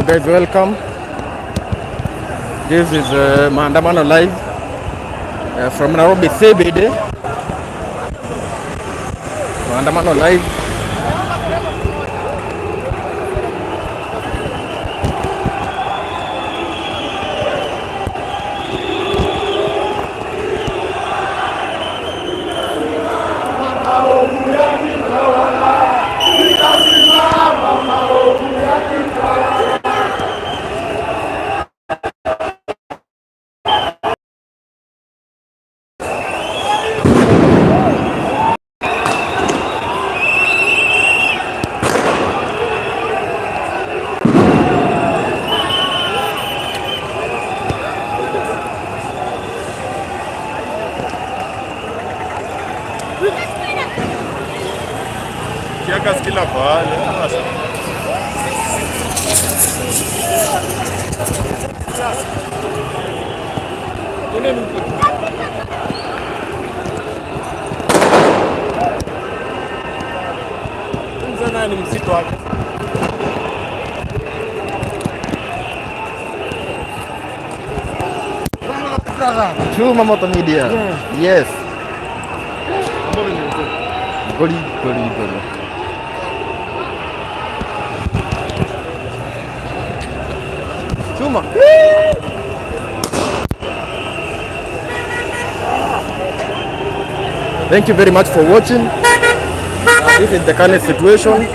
guys, welcome. This is Maandamano live from Nairobi CBD. Maandamano live. Kiagas kila pahali. Mzana ni msitu wake. Chuma Moto Media. Yes. Goli. Chuma. Thank you very much for watching. This is the current situation.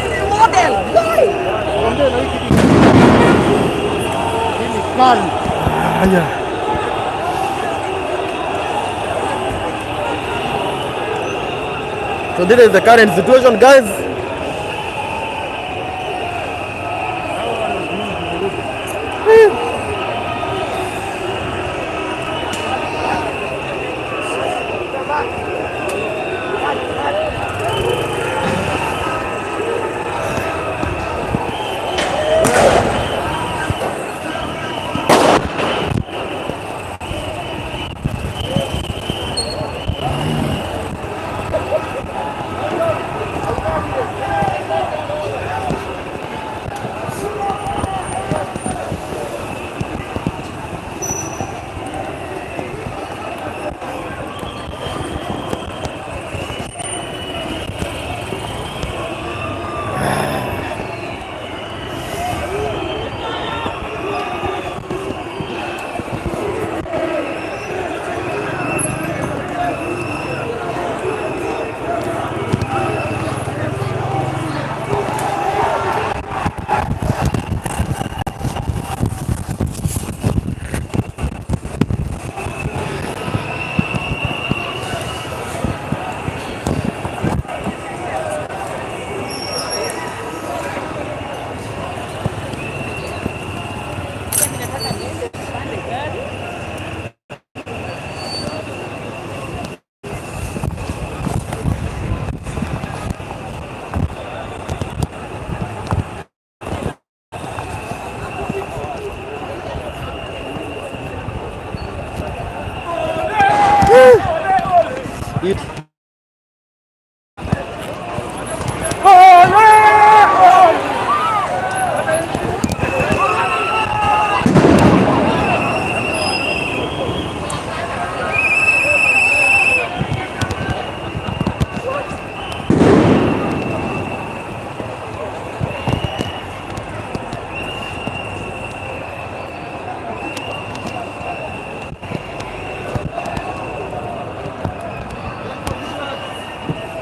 So this is the current situation, guys.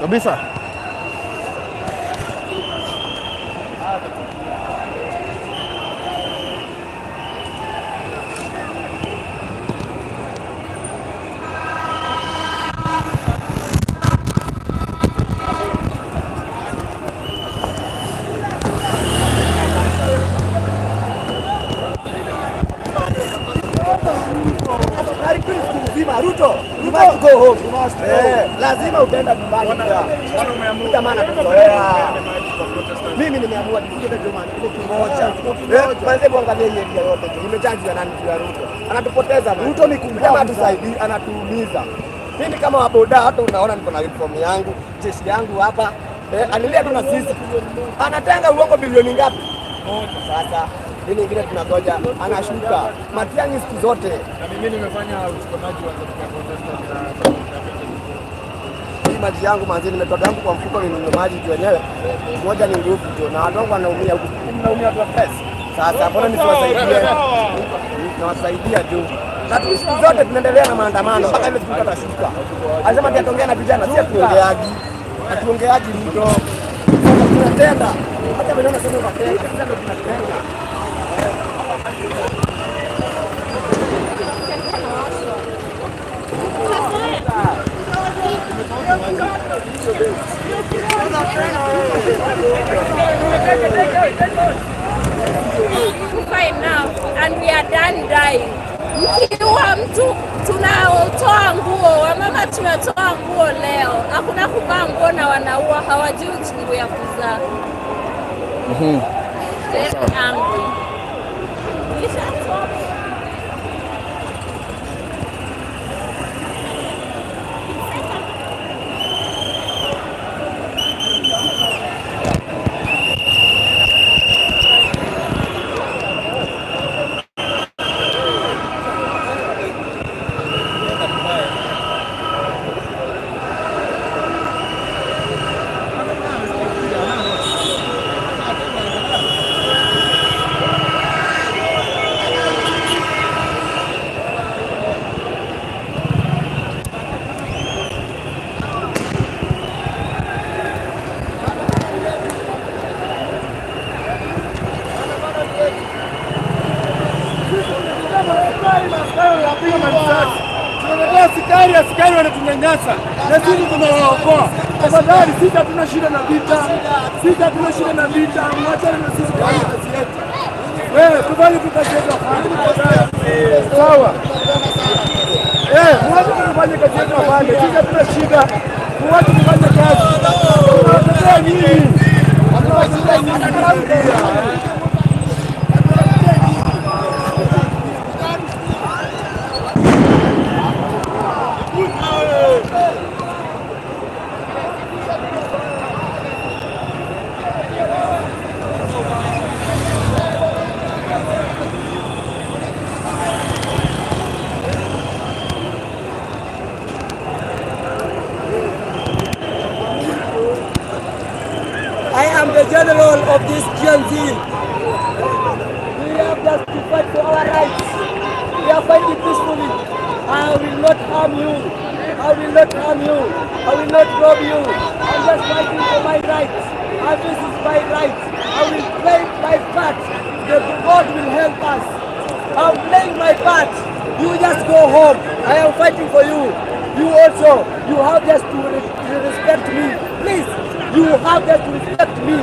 Kabisa. Ruto, go home. Lazima utaenda nyumbani. Jamaa mimi nimeamua nikuje ile kimoja. Kwanza muangalie yeye yote. Imechaji ya nani ya Ruto. Anatupoteza. Ruto ni kumjama atusaidie, anatuumiza. Mimi kama waboda hata unaona niko na uniform yangu, jeshi yangu hapa. Anilia tu na sisi. Anatenga uongo bilioni ngapi? Sasa Nini ingine tunangoja? Anashuka Matiang'i siku zote. Na mimi nimefanya uchokonaji wa maji yangu manzi, nimetoa yangu kwa mfuko, ni maji tu wenyewe. Moja ni nguvu tu, na watu wangu wanaumia huko. Mnaumia kwa pesa. Sasa mbona nisiwasaidie? Nawasaidia tu. Na siku zote tunaendelea na maandamano mpaka ile siku tutashuka. Anasema ataongea na vijana, si atuongeaji. Atuongeaji mdo. Tunatenda. Hata wanaona sema tunatenda, sasa ndio tunatenda. Enough and we are done dying. Mkiwa mtu tunaotoa nguo, wamama tunatoa nguo leo, hakuna kuvaa nguo na wanaua, hawajui uchungu ya kuzaa. Very angry. Askari wanatunyanyasa na sisi tunawaokoa. Tafadhali, sisi hatuna shida na vita, mwachane na sisi kwa kazi yetu. Wewe tufanye kazi yetu sawa. Mwache tufanye kazi yetu afanye, sisi hatuna shida. Mwache tufanye kazi. Tunawatetea nyinyi. I am the general of this Gen Z. We have just to fight for our rights. We are fighting peacefully. I will not harm you. I will not rob you. I'm just fighting for my rights. And this is my right. I will play my part. God will help us. I'm playing my part. You just go home. I am fighting for you. You also, you have just to respect me. Please, you have just to respect me.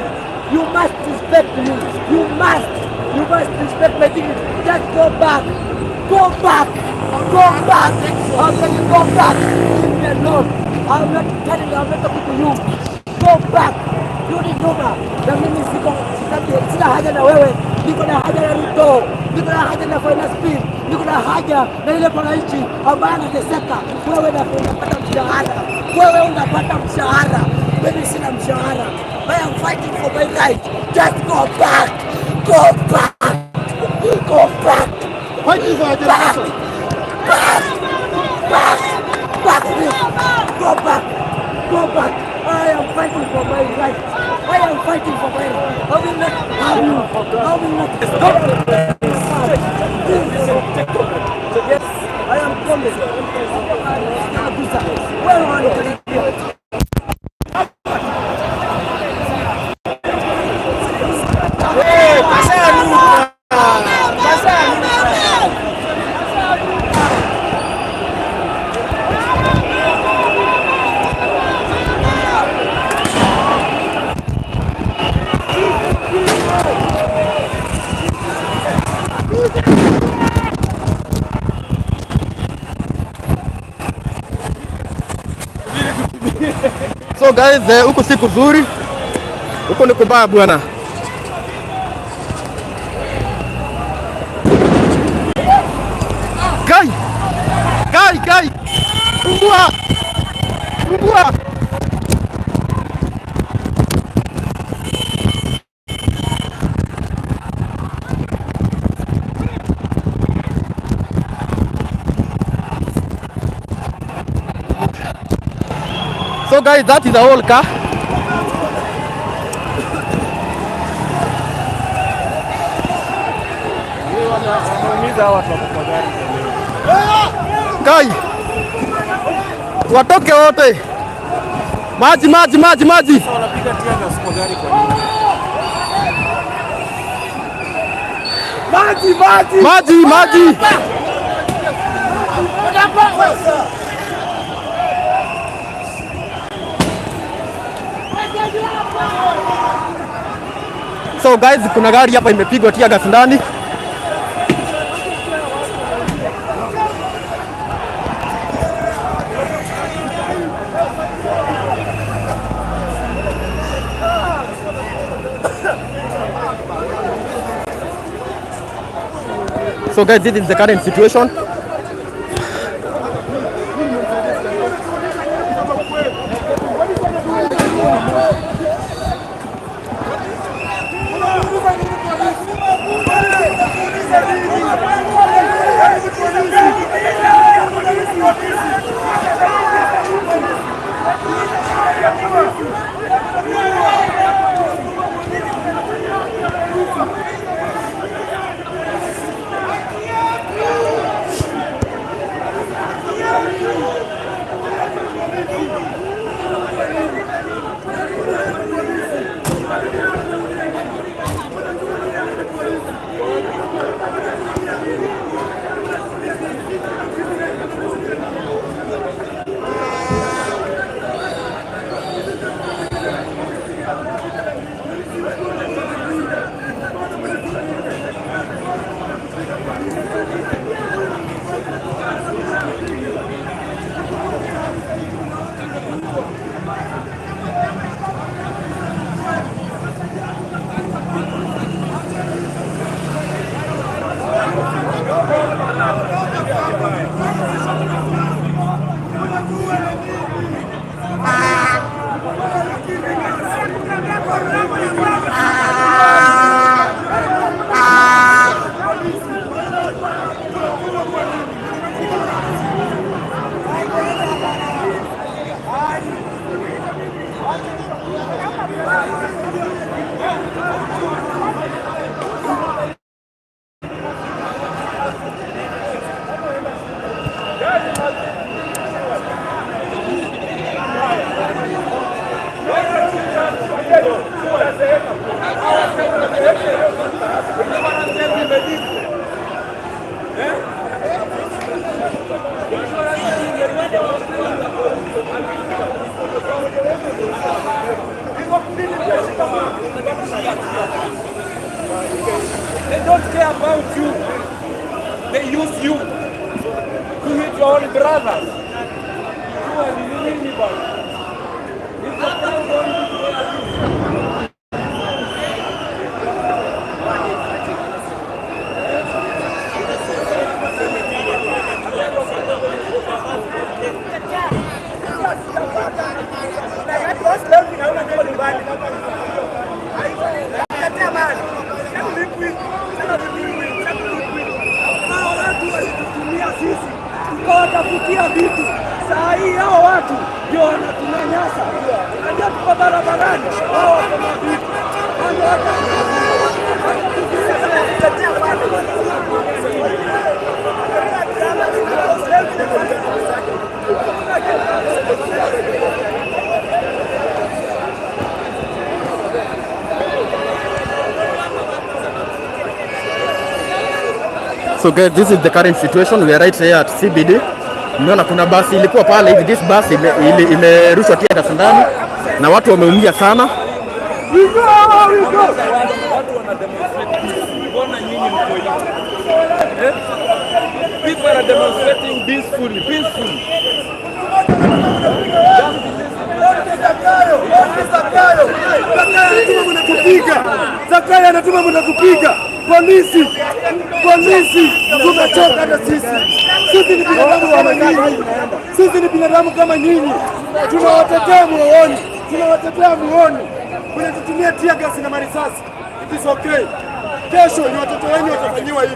You must respect me. You must respect my dignity. Just go back. Go back. I'm saying go back. Leave me alone. I'm not telling you, I'm not talking to you. Go back. Rudi nyuma. Na mimi sina haja na wewe. Niko na haja na Ruto. Niko na haja na finance bill. Niko na haja na ile mwananchi ambaye anateseka. Wewe unapata mshahara. Mimi sina mshahara. I am fighting for my right. Just go back. Fighting for your back, please. Go back. I am fighting for my right. I will not harm you. Yes, I am coming. Where are you? So guys, huku si kuzuri, huku ni kubaya bwana. Kai, fungua. So guys, that is the whole car. Guys, watoke wote. Maji. Wanapiga tiaga kwa gari kwa nini? Maji. So guys, kuna gari hapa imepigwa tia gas ndani. So guys, this is the current situation. They don't care about you. They use you to hit your own brothers. You are the anybody. If the crowd don't do tukawatafutia vitu. Saa hii hao watu ndio wanatunyanyasa. Unajua tuko barabarani, hao wako na vitu. So guys, this is the current situation. We are right here at CBD. Umeona kuna basi ilikuwa pale hivi, this bus imerushwa tia gas ndani na watu wameumia sana. Watu wana demonstrate. Mbona nyinyi mko hivi? People are demonstrating peacefully. Zakayo anatuma mnatupiga. Polisi, tumechoka na sisi. Sisi ni binadamu kama nyinyi. Tunawatetea muone. Mnatutumia tia gasi na marisasi. It is okay. Kesho ni watoto wenu watafanyiwa hivi.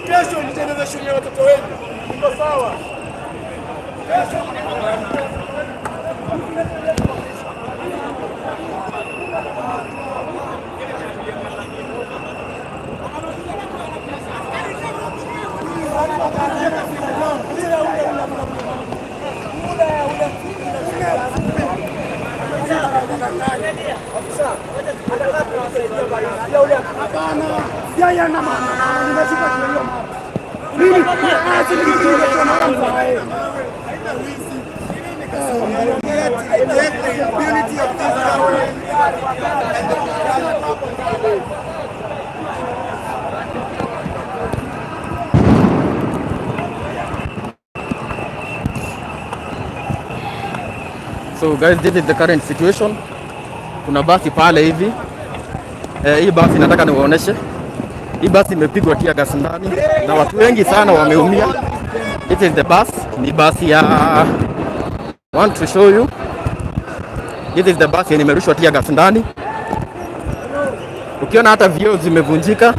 Kesho ni generation ya watoto wenu. Iko sawa? Kesho So guys, this is the current situation. Kuna basi pale hivi. Hii basi nataka niwaoneshe. Hii basi imepigwa tear gas ndani na watu wengi sana wameumia. This is the bus. Ni basi ya want to show you. This is the bus yenye imerushwa tear gas ndani. Ukiona hata vioo zimevunjika.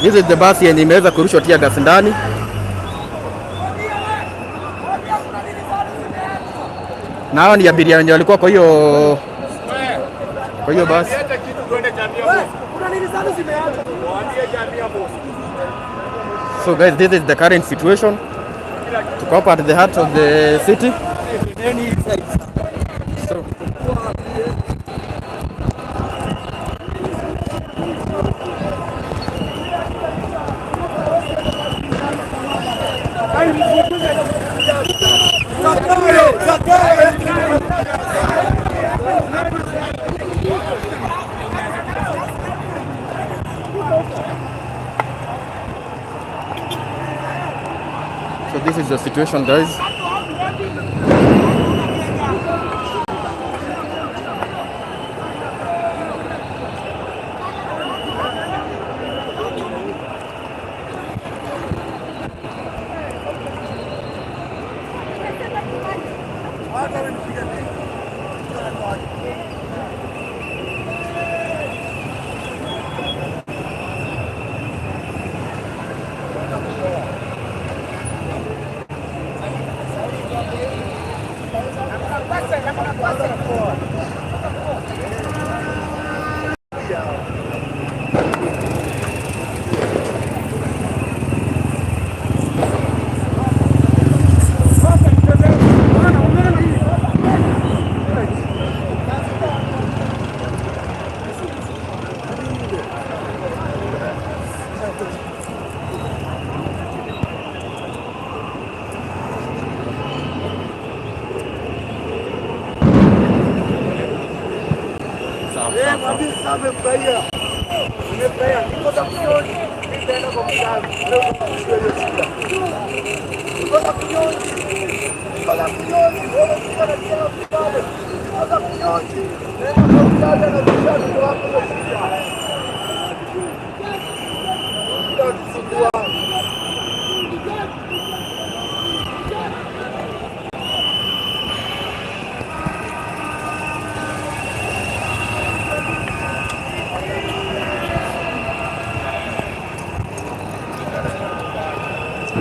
This is the bus yenye imeweza kurushwa tear gas ndani. Na hao ni abiria wenye walikuwa kwa hiyo basi. So guys, this is the current situation. Tuko hapa at the heart of the city. So, so this is the situation, guys.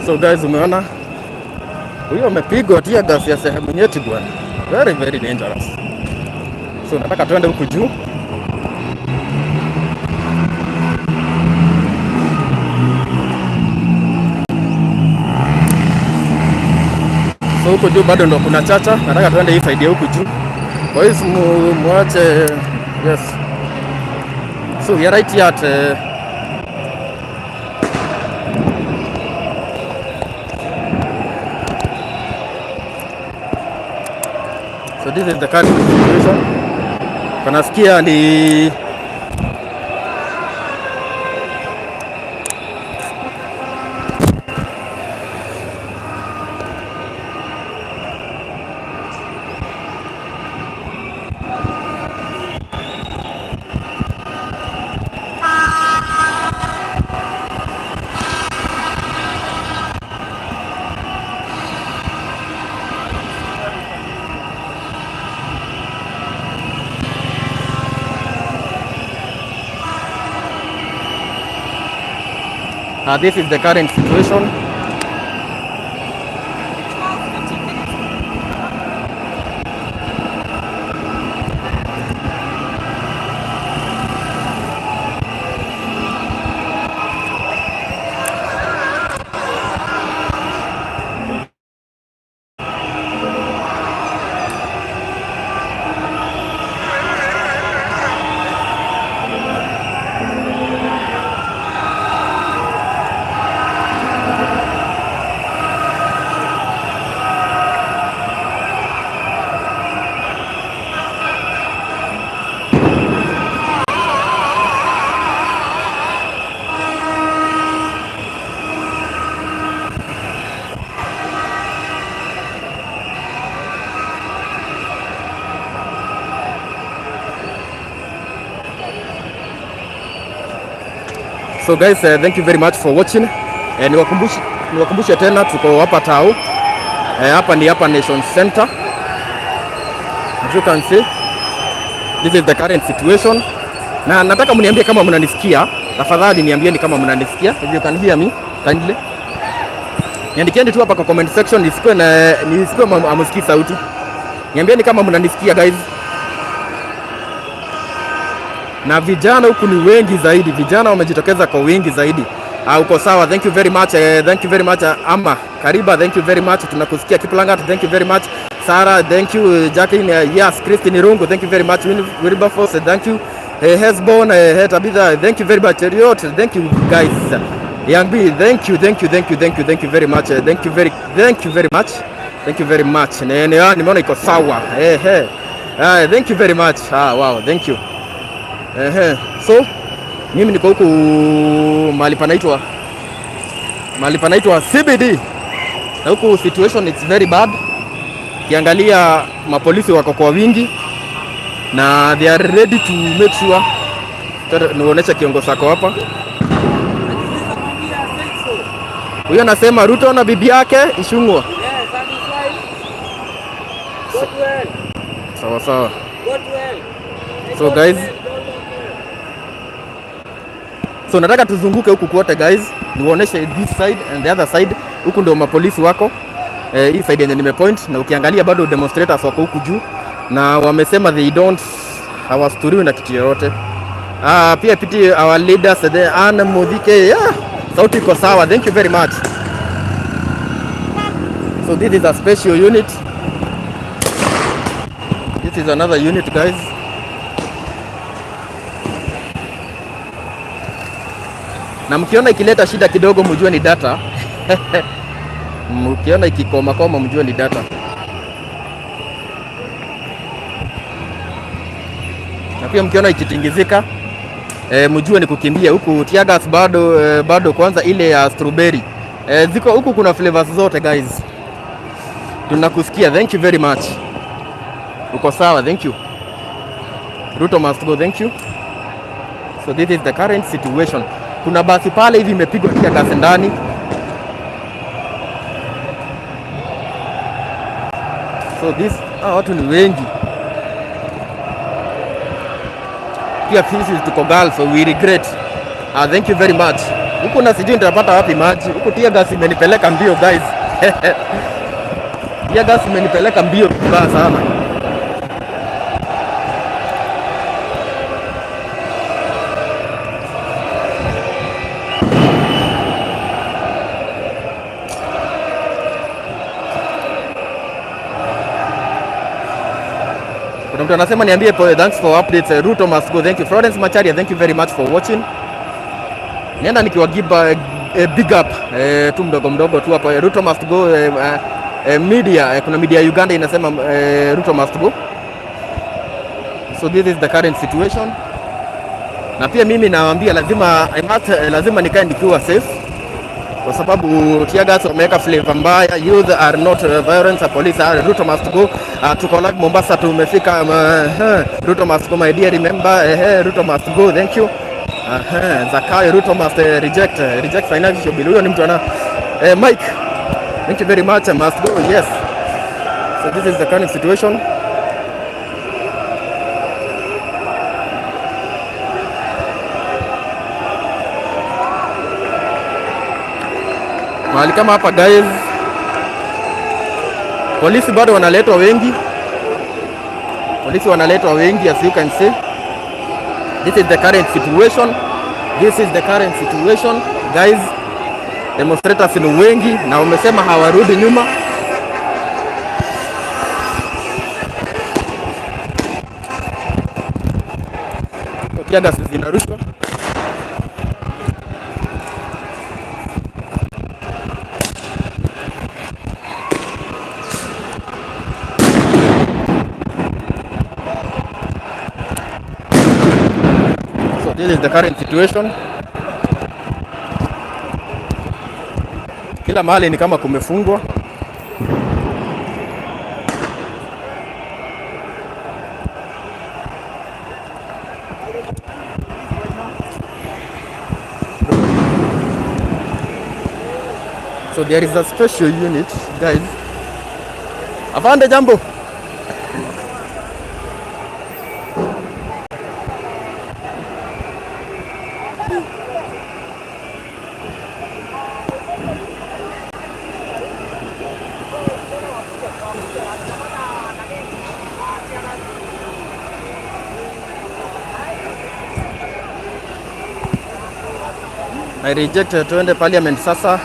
So guys, umeona huyo amepigwa tear gas ya sehemu nyeti bwana, very very dangerous. So nataka tuende huku juu. So huku juu bado ndo kuna chacha, nataka tuende hii side huku juu. Kwa hiyo muache, yes. So we are right here at so this is the current situation. Kanasikia ni this is the current situation. So guys, thank you very much for watching. Niwakumbushe tena tuko hapa Tao. Hapa ni hapa Nation Center. As you can see, this is the current situation. Na nataka mniambie kama mnanisikia. Tafadhali niambieni kama mnanisikia. If you can hear me kindly. Niandikieni tu hapa kwa comment section nisikuwe amusikii sauti. Niambieni kama mnanisikia guys. Na vijana huku ni wengi zaidi. Vijana wamejitokeza kwa wingi zaidi. Uko sawa. Thank you very much. Thank you very much. Ama Kariba, thank you very much. Tunakusikia. Kiplangat, thank you very much. Sarah, thank you. Jacqueline, yes. Christine Rungu, thank you very much. Wilberforce, thank you. Hesbon, Tabitha, thank you very much. Riot, thank you guys. Young B, thank you very much. Thank you very much. Thank you very much. Nimeona iko sawa. Thank you very much. Wow, thank you. So mimi niko huku mahali panaitwa CBD. Na huku situation it's very bad. Kiangalia mapolisi wako kwa wingi na they are ready to make sure. Nionyesha kiongozi wako hapa. Huyo anasema Ruto na bibi yake Ishungwa. Sawa. So guys, so nataka tuzunguke huku kote guys, niwaoneshe this side and the other side. Huku ndio mapolisi wako. Hii side yenye nimepoint, na ukiangalia bado demonstrators wako huku juu na wamesema they don't hawasturiwi na kitu yoyote. Pia piti our leaders the Anna Mudhike. Sauti iko sawa. Thank you very much. So this is a special unit. This is another unit guys. Na mkiona ikileta shida kidogo mjue ni data. Mkiona ikikoma mjue ni data. Na pia mkiona ikitingizika mjue ni kukimbia. Huku tiagas bado kwanza ile ya strawberry. Ziko huku kuna flavors zote guys. Tunakusikia. Thank you very much. Uko sawa. Thank you. Ruto must go. Thank you. So this is the current situation. Kuna basi pale hivi imepigwa kia gasi ndani. So this watu ni wengi. Pia sisi tuko Gulf, we regret. Thank you very much. Huku na sijui nitapata wapi maji. Huku tia gasi imenipeleka mbio guys. Tia gasi imenipeleka mbio kubwa sana. Kuna mtu anasema niambie thanks for updates. Ruto must go. Thank you. Florence Macharia, thank you very much for watching. Nienda nikiwagiba big up tu mdogo tu hapo. Ruto must go. Media, kuna media Uganda inasema Ruto must go. So this is the current situation. Na pia mimi nawaambia lazima nikae nikiwa safe. Kwa sababu tiagas wameweka flavor mbaya. Youth are not violence, police are. Ruto must go. Tuko like Mombasa tumefika. Ruto must go my dear, remember. Ruto must go. Thank you. Zakai, Ruto must reject financial bill. Huyo ni mtu ana Mike. Thank you very much. I must go. Yes. So this is the current situation. Mahali kama hapa guys, polisi bado wanaletwa wengi. As you can see. This is the current situation. Guys, demonstrators ni wengi na wamesema hawarudi nyuma. Tiagas zinarushwa. This is the current situation. Kila mahali ni kama kumefungwa. So there is a special unit, guys. Afande, jambo. I reject tuende parliament sasa.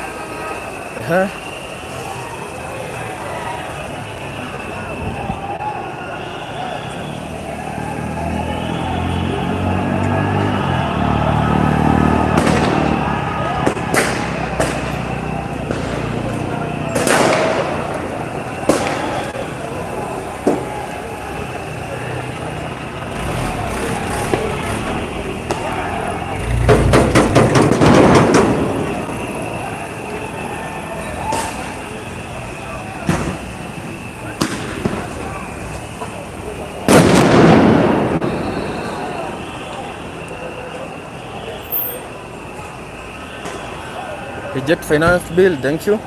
Reject finance bill, thank you.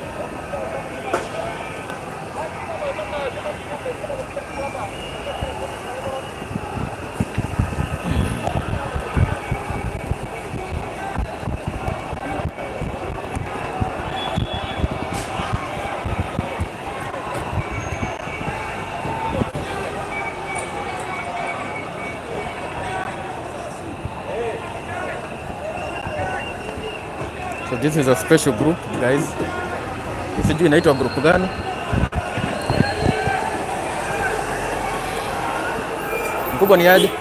So this is a special group, guys. Sijui inaitwa group gani? Mkubwa ni aje?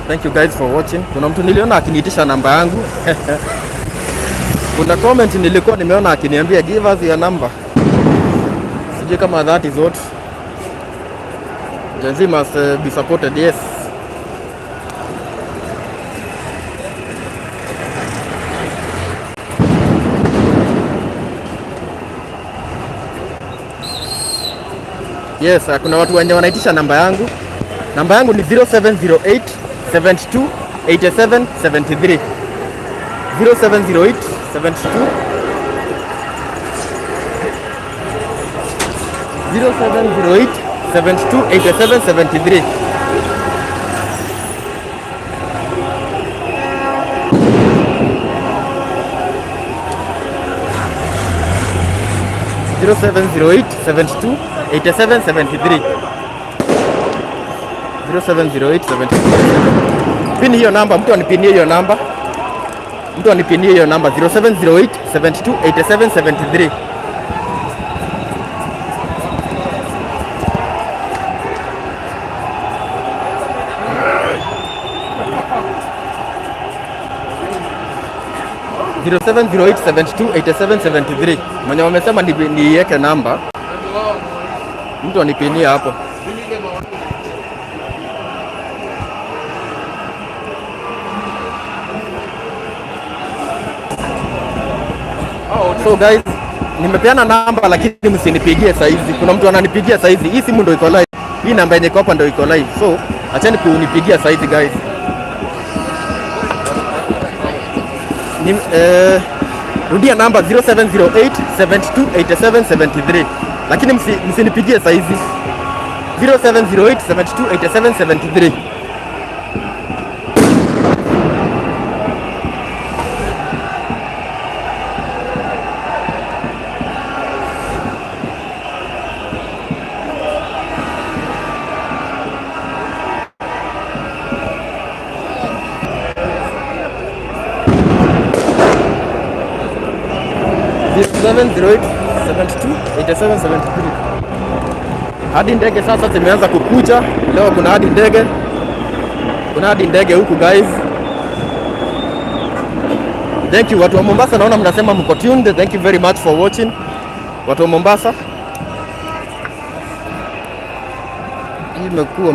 Thank you guys for watching. Kuna mtu niliona akiniitisha namba yangu. Kuna comment nilikuwa nimeona akiniambia give us your number. Sijui kama that is what. Gen Z must be supported, yes. Yes, kuna watu wenye wanaitisha namba yangu. Namba yangu ni 0708 72 87 73. 0708 72 0708 72 87 73. Zero 0708 72 87 73. 0708 72. Pin hiyo namba, mtu anipinie hiyo namba. Mtu anipinie hiyo namba 0708 72 87 73. Mwenye wamesema niweke namba, mtu anipinia hapo. So guys, nimepeana namba lakini msinipigie saizi. Kuna mtu ananipigia saizi. Hii simu ndio iko live. Hii namba yenye iko hapa ndio iko live. So acheni kunipigia saizi guys. Rudia namba 0708 72 87 73. Lakini msinipigie saizi. 0708 72 87 73. Hadi ndege sasa zimeanza kukuja leo. Kuna hadi ndege huku guys. Thank you watu wa Mombasa, naona mnasema mko tuned. Thank you very much for watching watu wa Mombasa. Hii imekuwa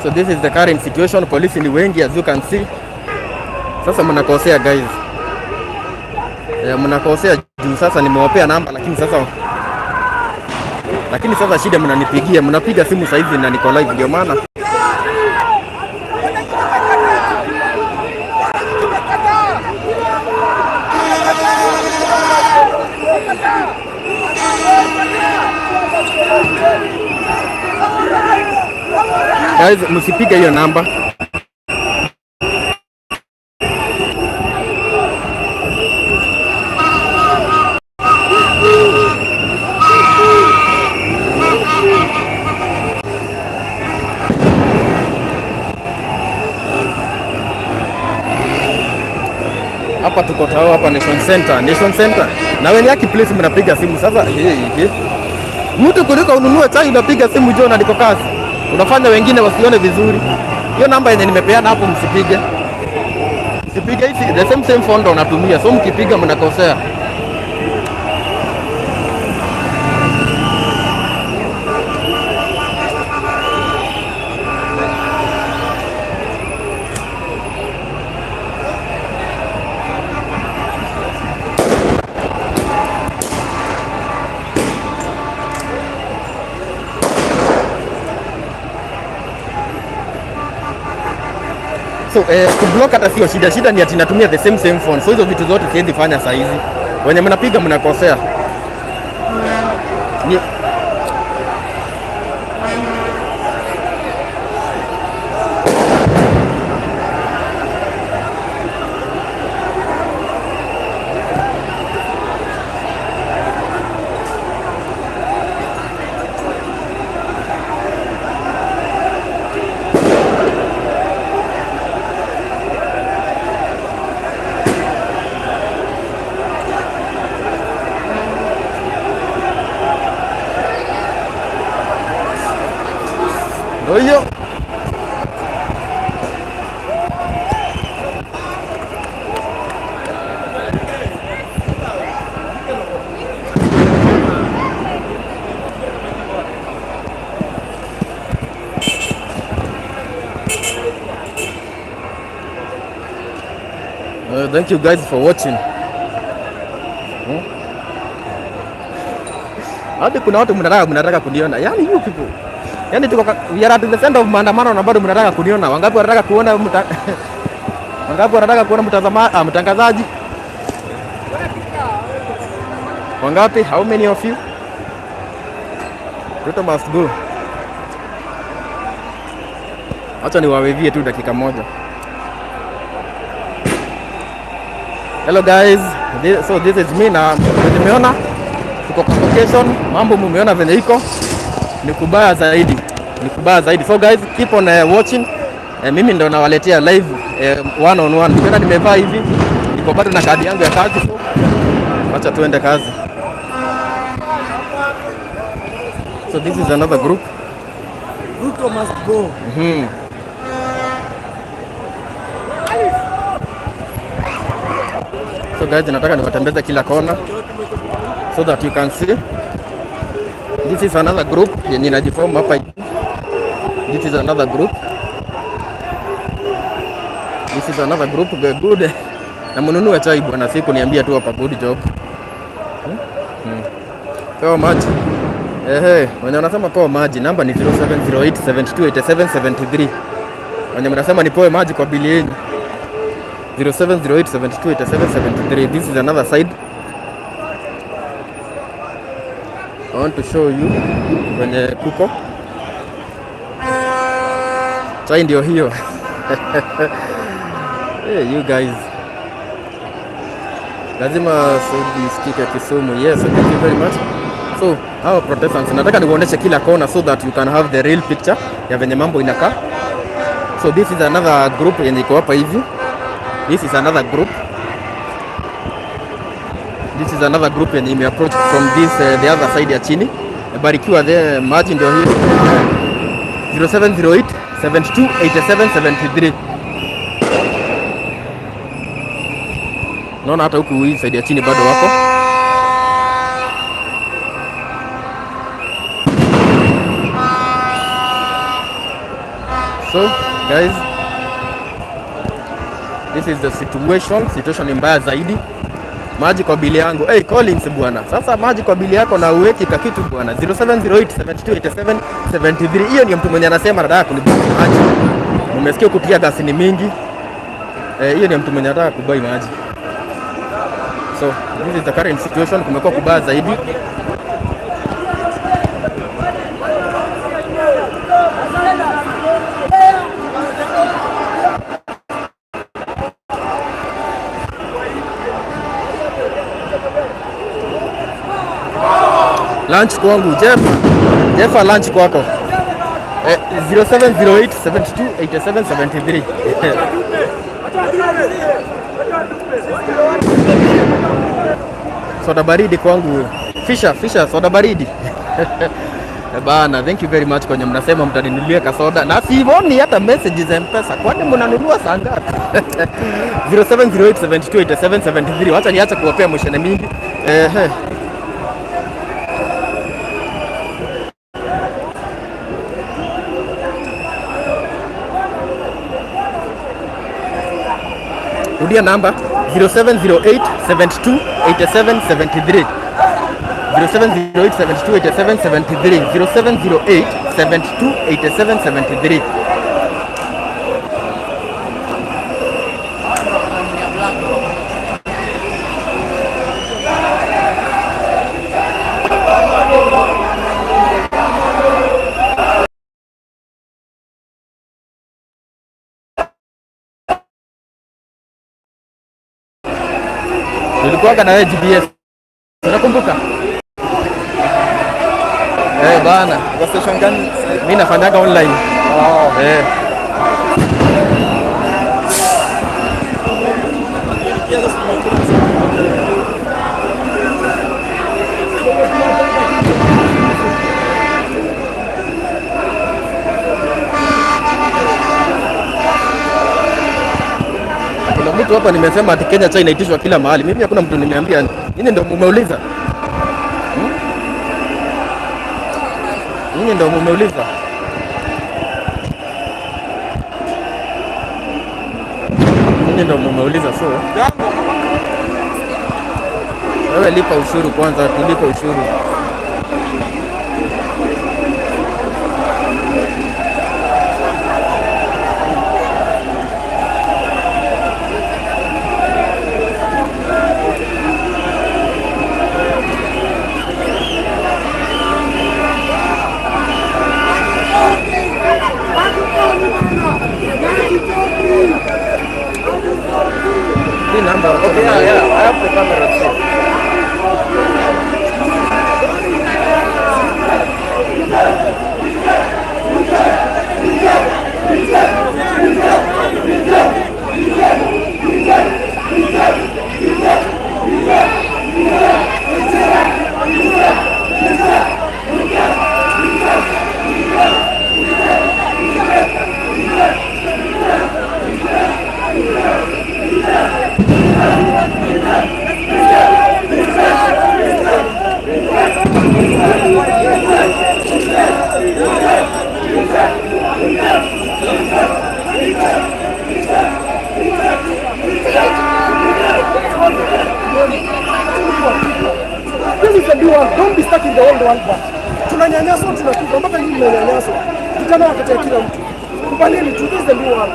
So this is the current situation. Polisi ni wengi as you can see. Sasa mnakosea guys. Mnakosea juu sasa nimewapea namba lakini sasa shida mnanipigia, mnapiga simu saizi na niko live ndio maana. Guys, msipige hiyo namba. Hapa tuko tao hapa Nation Center. Na wewe yaki place mnapiga simu sasa. Mtu kuliko ununue chai unapiga simu John aliko kazi. Unafanya wengine wasione vizuri. Hiyo namba yenye nimepeana hapo msipige. Msipige hizi the same phone ndo unatumia. So mkipiga mnakosea. So kublock hata sio shida ni ati natumia the same phone. So hizo vitu zote siwezi fanya saa hizi. Wenye mnapiga mnakosea. Oyo. Thank you guys for watching. Hadi kuna watu mnataka kuniona. Yaani you people. Yaani tuko we are at the center of maandamano na bado mnataka kuniona. Wangapi wanataka kuona wangapi wanataka kuona mtangazaji? Wangapi? How many of you? Ruto must go. Acha niwawevie tu dakika moja. Hello guys. So this is me na nimeona tuko kwa location, mambo mumeona venye iko. Ni kubaya zaidi. So guys, keep on watching. Mimi ndo nawaletea live one on one. Tena nimevaa hivi. Niko bado na kadi yangu ya kazi. So acha tuende kazi. So this is another group. Ruto must go. So guys, nataka niwatembeze kila kona so that you can see. This is another group yenye inajiform hapa. This is another group. Good. Na mnunue chai bwana, siku niambia tu hapa good job. Kwa maji. Wenye wanasema kwa maji, namba ni 0708728773. Wenye mnasema nipoe maji kwa bili yenu. 0708728773. This is another side. I want to show you kwenye kuko chai ndio hiyo. Hey, you guys, lazima sikike Kisumu. Yes, thank you very much. So our protestants, nataka niwaoneshe kila kona so that you can have the real picture ya venye mambo inakaa. So this is another group yenye iko hapa hivi. This is another group yenye ime approach from this the other side ya chini. Barikiwa the maji ndio hiyo. 0708728773. Naona hata huku hii side ya chini bado wako. So guys, this is the situation ni mbaya zaidi. Maji kwa bili yangu. Hey Collins bwana. Sasa maji kwa bili yako na uweki kakitu bwana. 0708728773. Hiyo ndio mtu mwenye anasema nataka kunibai maji. Nimesikia kutia gasi ni mingi. Hiyo ndio mtu mwenye anataka kubai maji. So this is the current situation, kumekuwa kubaya zaidi. Lunch kwangu Jeff lunch kwako 0708728773. Soda baridi kwangu Fisher soda baridi. Bana, thank you very much kwenye mnasema mtaninunulia kasoda na sioni hata messages za M-Pesa. Kwani mnanunua saa ngapi? 0708728773. Wacha niache kuwapea mshene mingi. Rudia namba 0708728773. 0708728773. 0708728773. Nilikuwa na wewe GPS. Unakumbuka? Bana, kwa station gani? Mimi nafanyaga online. Kuna mtu hapa nimesema ati Kenya chai inaitishwa kila mahali. Mimi hakuna mtu nimeambia. Nini ndio umeuliza? Nini ndio umeuliza? Nini ndio umeuliza? So wewe lipa ushuru kwanza, tulipa ushuru. Number. Okay, yeah, I have the camera too. Don't be stuck in the old one back. Tunanyanyaswa, tunakufa mpaka nyinyi mnanyanyaswa. Vijana wakatia kila mtu. Kubalini tu, this is the new one.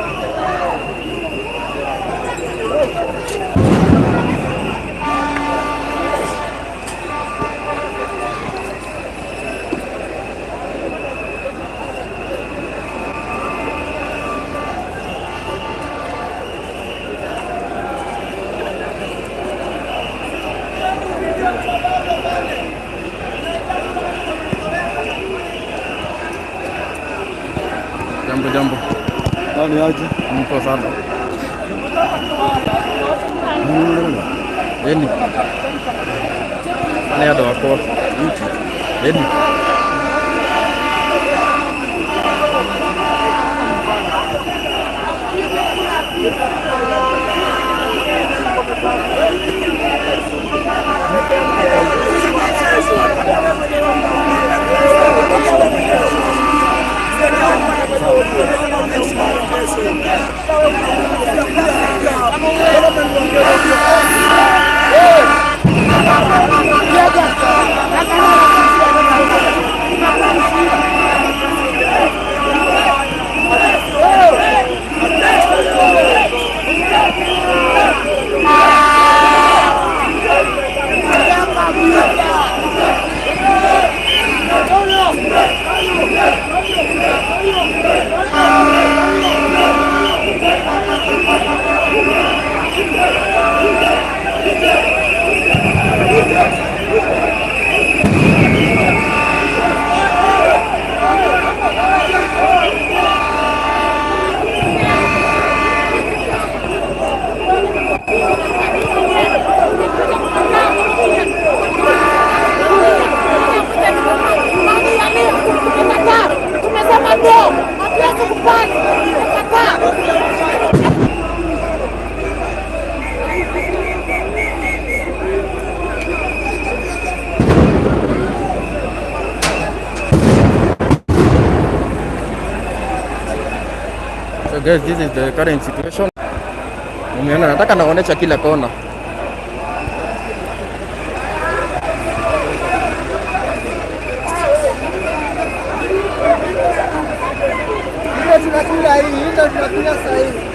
Jambo. Nani aje? Mko sana. Yeni. Ana yado wako. Yeni. guys, this is the current situation. Umeona, nataka naonesha kila kona. Tunakula hii, ndio tunakula sasa hivi.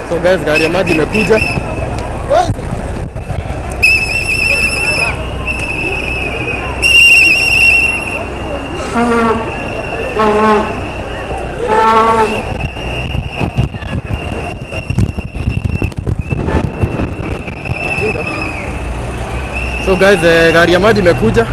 So guys, gari ya maji imekuja. So guys, gari ya maji imekuja.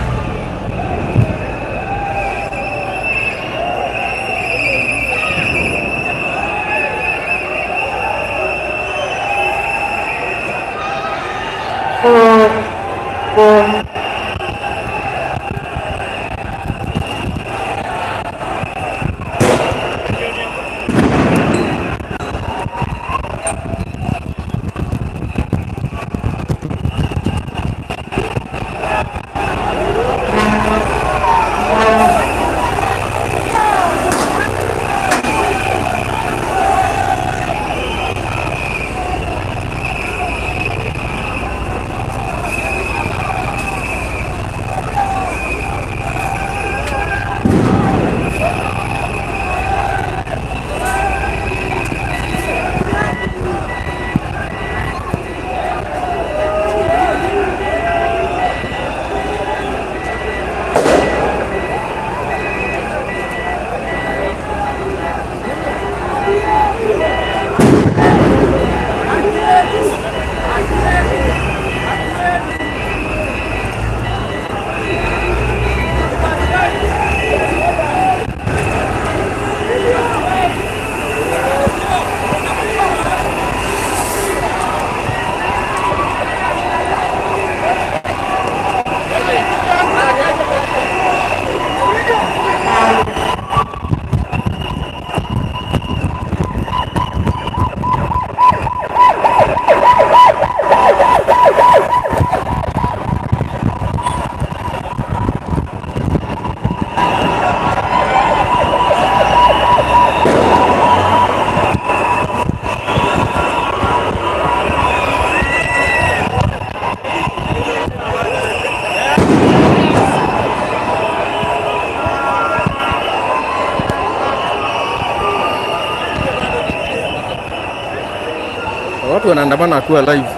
Watu wanaandamana kuwa live.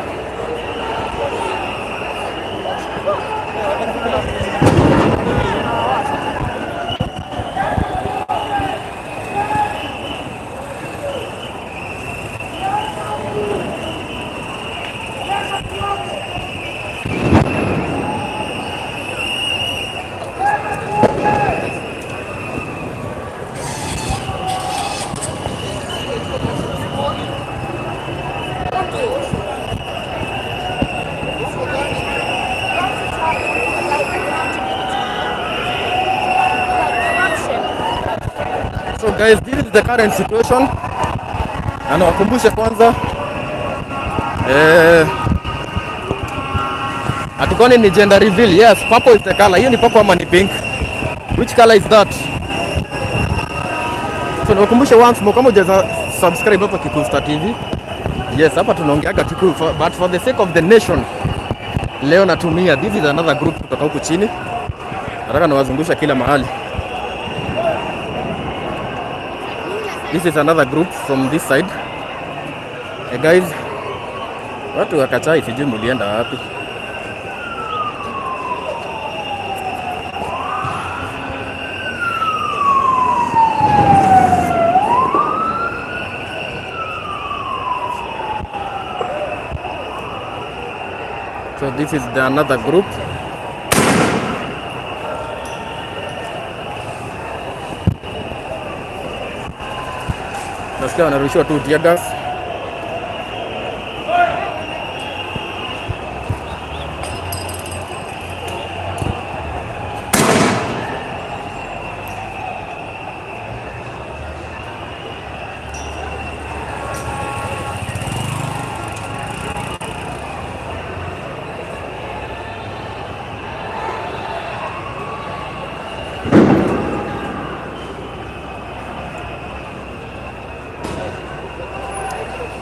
So guys, this is the current situation. Na nawakumbushe kwanza atukoni ni gender reveal. Yes, purple is the color. Hiyo ni purple ama ni pink? Which color is that? So nawakumbushe once more, kama huja subscribe hapa Kikuyu Star TV. Yes, hapa tunaongeaga Kikuyu, but for the sake of the nation leo natumia, this is another group kutoka huku chini. Nataka nawazungusha kila mahali. This is another group from this side. Hey guys, watu wakachai sijui mulienda wapi. So this is another group. Nasikia wanarushiwa tu tear gas.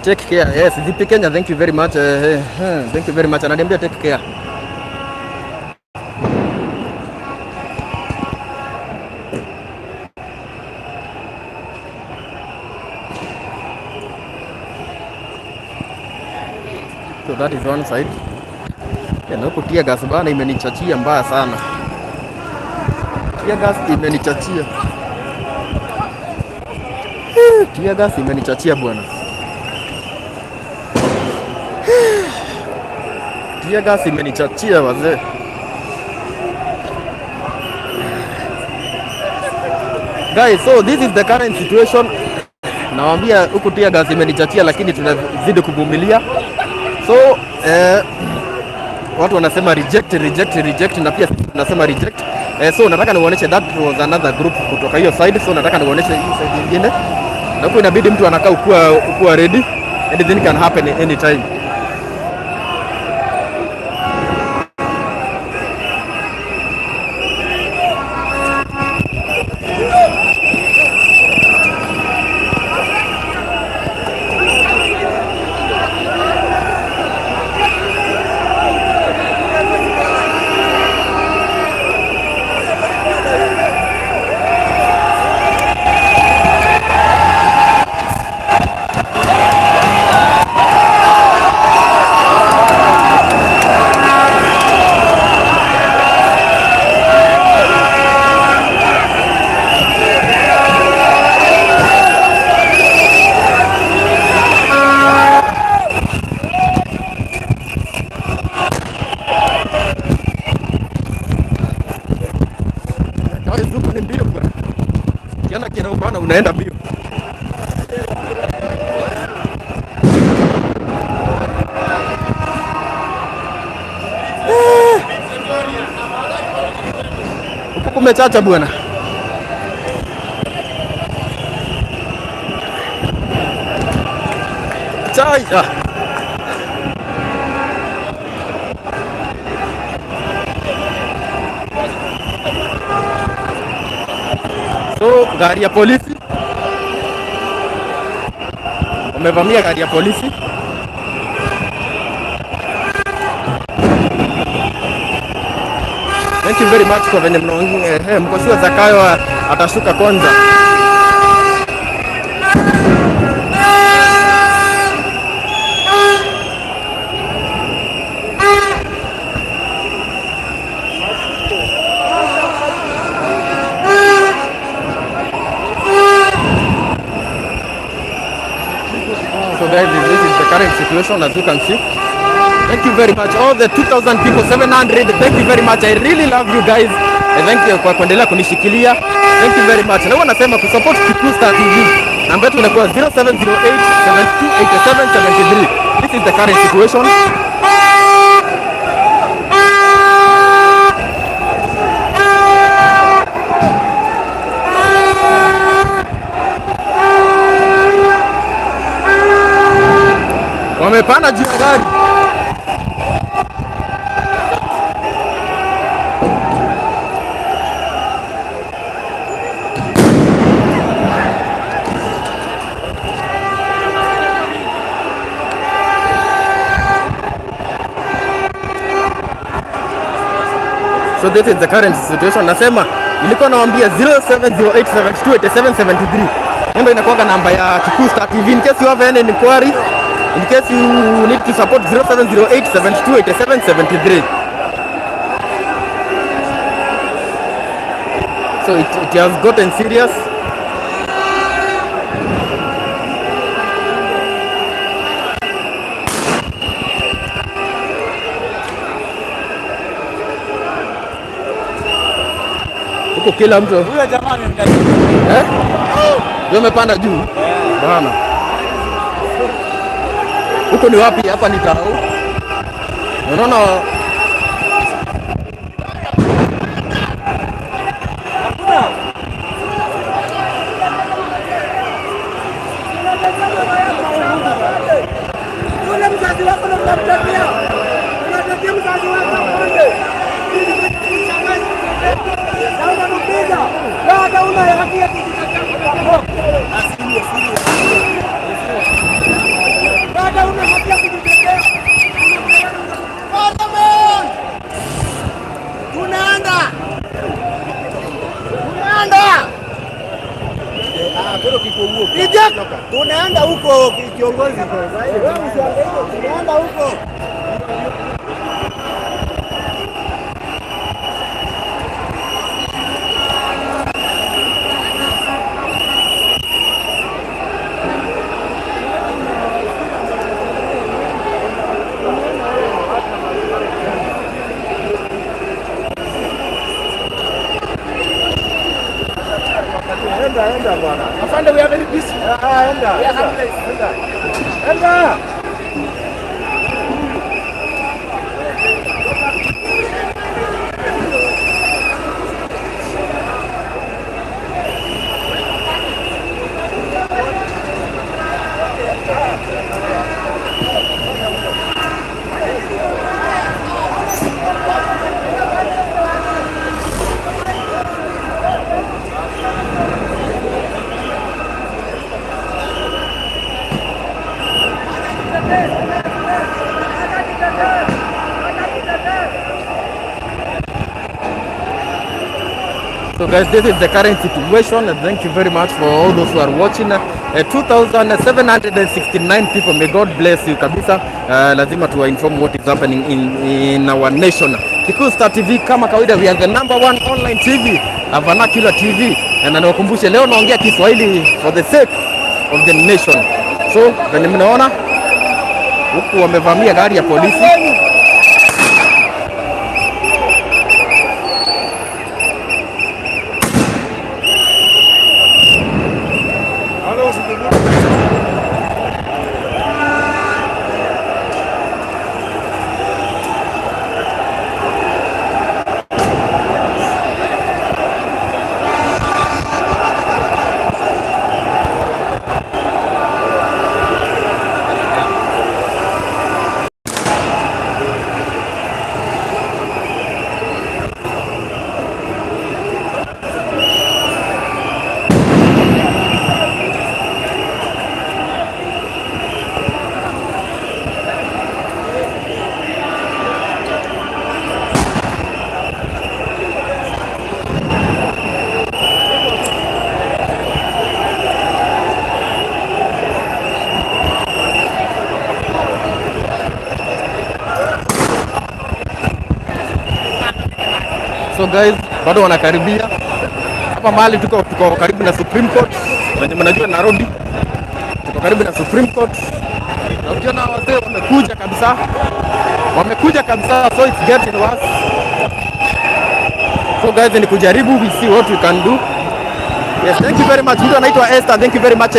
Take care. Yes, DP Kenya, thank you very much. Thank you very much. Ananiambia take care. So that is one side. Na huko tear gas bana imenichachia mbaya sana. Tear gas imenichachia. Tear gas imenichachia bwana. Tear gas imenichachia wazee. Guys, so this is the current situation. Nawaambia huku tear gas imenichachia lakini tunazidi kuvumilia. So watu wanasema reject na pia tunasema reject. So nataka niwaoneshe that was another group kutoka hiyo side. So nataka niwaoneshe hiyo side nyingine. Na huko inabidi mtu anakaa ukua ready. Anything can happen anytime. Unaenda mbio. Huko kumechacha bwana. Chai. So gari ya polisi wamevamia gari ya polisi. Thank you very much kwa venye mkosiwa Zakayo atashuka kwanza. So guys, this is the current situation as you can see. Thank you very much all the 2000 people, 700. Thank you very much. I really love you guys. Thank you kwa kuendelea kunishikilia. Thank you very much. Na huwa nasema kusupport Kikuyu Star TV. Namba yetu inakuwa 0708 728773. This is the current situation. Wamepanda juu ya gari. So this is the current situation. Nasema nilikuwa nawaambia 0708728773 ndio inakuwa namba ya Kikuyu Star TV. In case you have any inquiry, in case you need to support 0708728773. So it has gotten serious. Huko kila mtu. Huyo jamaa amemdai. Yeye amepanda juu. Bana. Huko ni wapi? Hapa ni Tarau. Unaona Yule mzazi wako ndo mnamtakia. Unatakia mzazi wako akonde. Naona nupiga. Baada una haki ya kujitetea. Baada una haki ya kujitetea. Tunaenda. Tunaenda huko kiongozi. Tunaenda huko. Enda bwana. Afande, we are very busy. Enda. Enda. So guys, this is the current situation. Thank you very much for all those who are watching. 2,769 people. May God bless you kabisa. Lazima tuwa inform what is happening in our nation. Kikuyu Star TV kama kawaida, we are the #1 online TV, a vernacular TV. Na niwakumbushe leo naongea Kiswahili for the sake of the nation. So, vile mnaona huku wamevamia gari ya polisi. So guys, bado wanakaribia hapa mahali tuko karibu na Supreme Court. Mnajua Nairobi tuko karibu na Supreme Court. Na ukiona wazee wamekuja kabisa, so it's getting worse. So guys, ni kujaribu, we see what we can do. Yes, thank you very much. Mtu anaitwa Esther, thank you very much.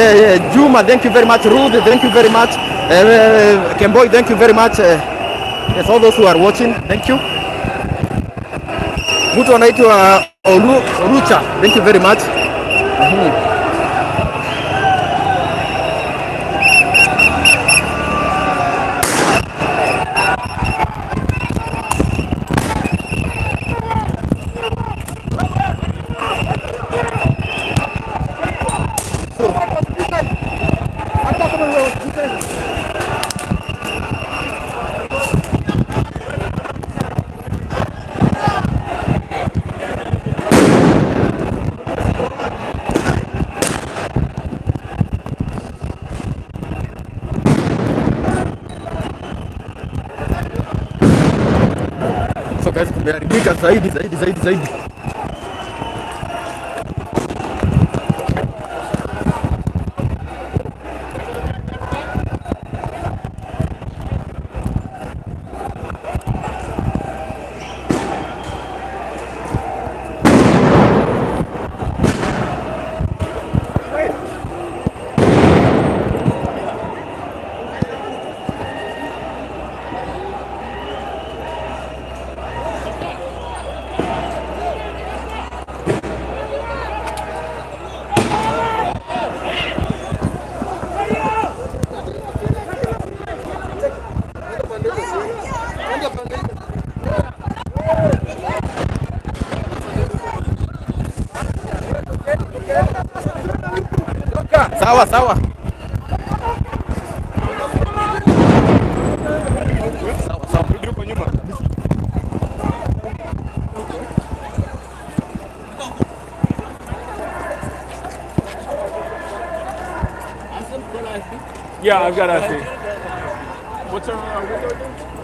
Juma, thank you very much. Ruth, thank you very much. Kemboy, thank you very much. Yes, all those who are watching, thank you. Mtu anaitwa Orucha, thank you very much. imeharibika zaidi. Sawa. Yeah, I've got a thing. What's our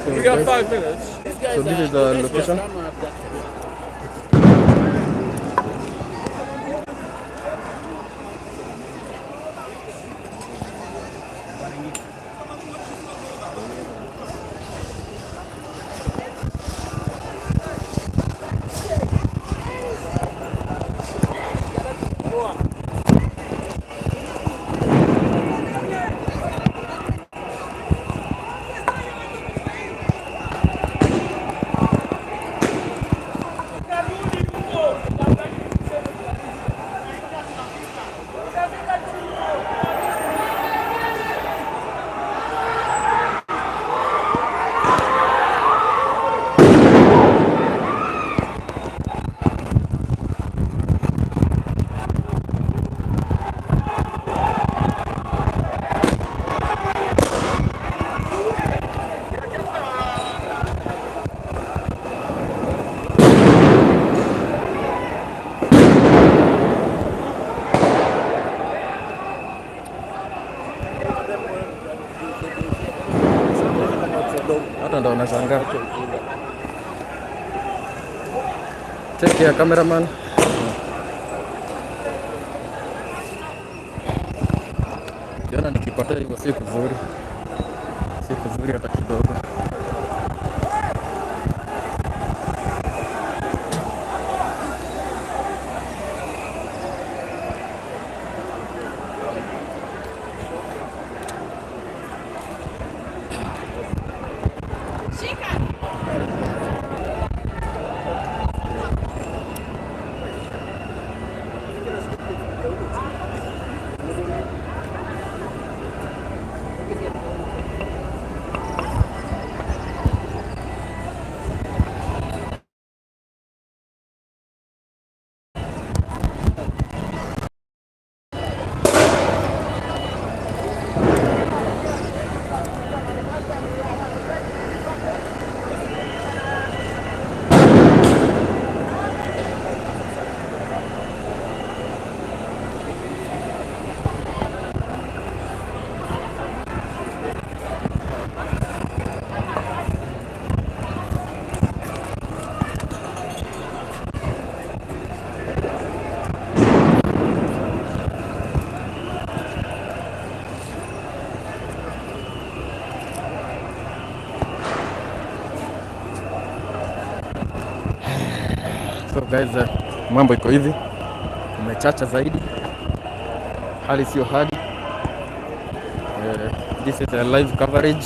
We got 5 minutes. So this is the location. Hata ndo unashangaa. Take care cameraman. Jana nikipata hiyo siku nzuri hata kidogo. So guys, mambo iko hivi, umechacha zaidi, hali sio hali. This is a live coverage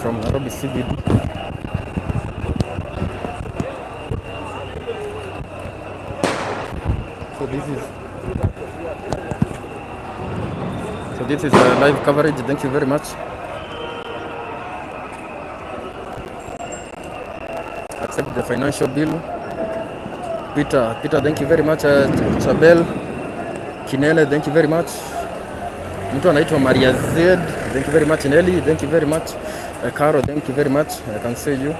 from Nairobi CBD. So this is a live coverage. Thank you very much. Accept the financial bill. Peter, thank you very much. Chabel Kinele, thank you very much. Mtu anaitwa Maria Z, thank you very much. Nelly, thank you very much. Caro, thank you very much. I can see you.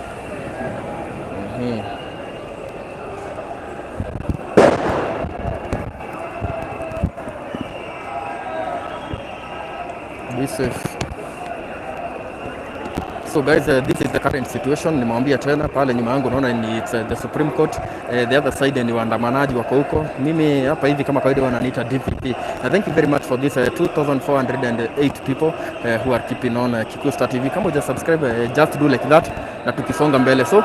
Be safe. So guys, this is the current situation. Nimewambia tena pale nyuma yangu naona ni the Supreme Court. The other side ni waandamanaji wako huko. Mimi hapa hivi kama kawaida wananiita DPP. Thank you very much for this 2408 people who are keeping on Kikuyu Star TV. Kama uja subscribe, just do like that na tukisonga mbele. So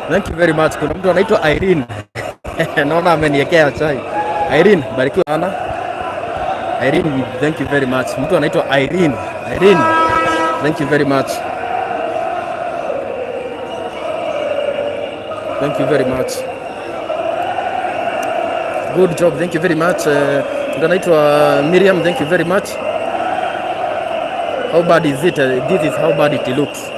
thank you very much. Kuna mtu anaitwa Irene. Naona ameniekea chai. Irene, barikiwa sana. Irene, thank you very much. Mtu anaitwa Irene. Irene, thank you very much. Thank you very much. Good job, thank you very much. Mtu anaitwa Miriam, thank you very much. How bad is it? This is how bad it looks.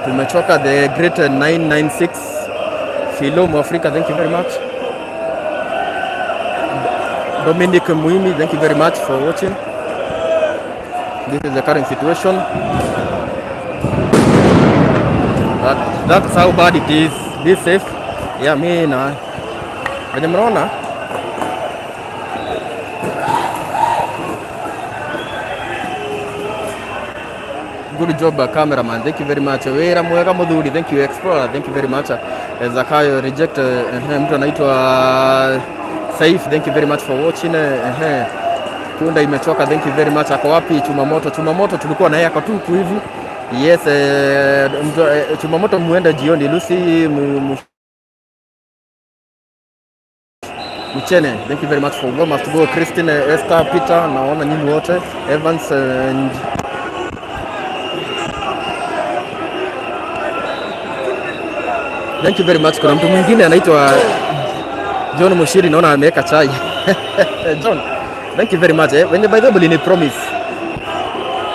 Tumechoka. The great 996 Philo Africa, thank you very much. Dominic Muimi, thank you very much for watching. This is the current situation. That's how bad it is. Be safe. Yeah, me na wenye mnaona good job cameraman, thank you very much. Wera mwega mudhuri, thank you. Explorer, thank you very much. Zakayo reject, mtu anaitwa Saif, thank you very much for watching. Kunda imechoka, thank you very much. Ako wapi Chumamoto? Chumamoto tulikuwa na yeye akatuku hivi. Yes, Chumamoto muende jioni. Lucy Mchene, thank you very much for go must go. Christine, Esther, Peter, naona nyinyi wote. Evans and thank you very much. Kuna mtu mwingine anaitwa John Mushiri, naona ameweka chai. John, thank you very much. When by the way ni promise.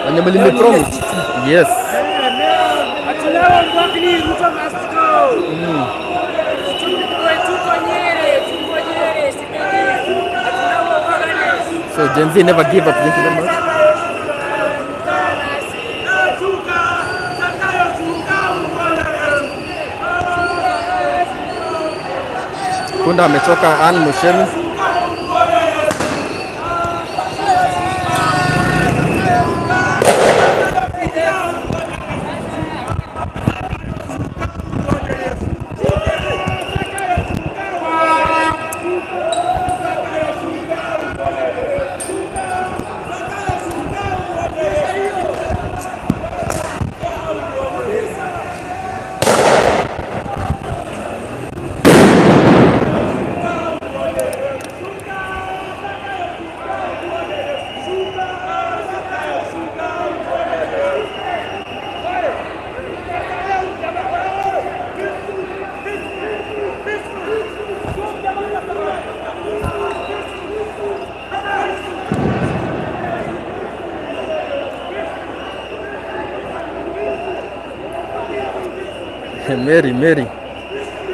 When you ni promise. Yes. Atulawa mbakini mtu must go. So Gen Z never give up. Thank you very much. Kunda amechoka. Ann Mushemi.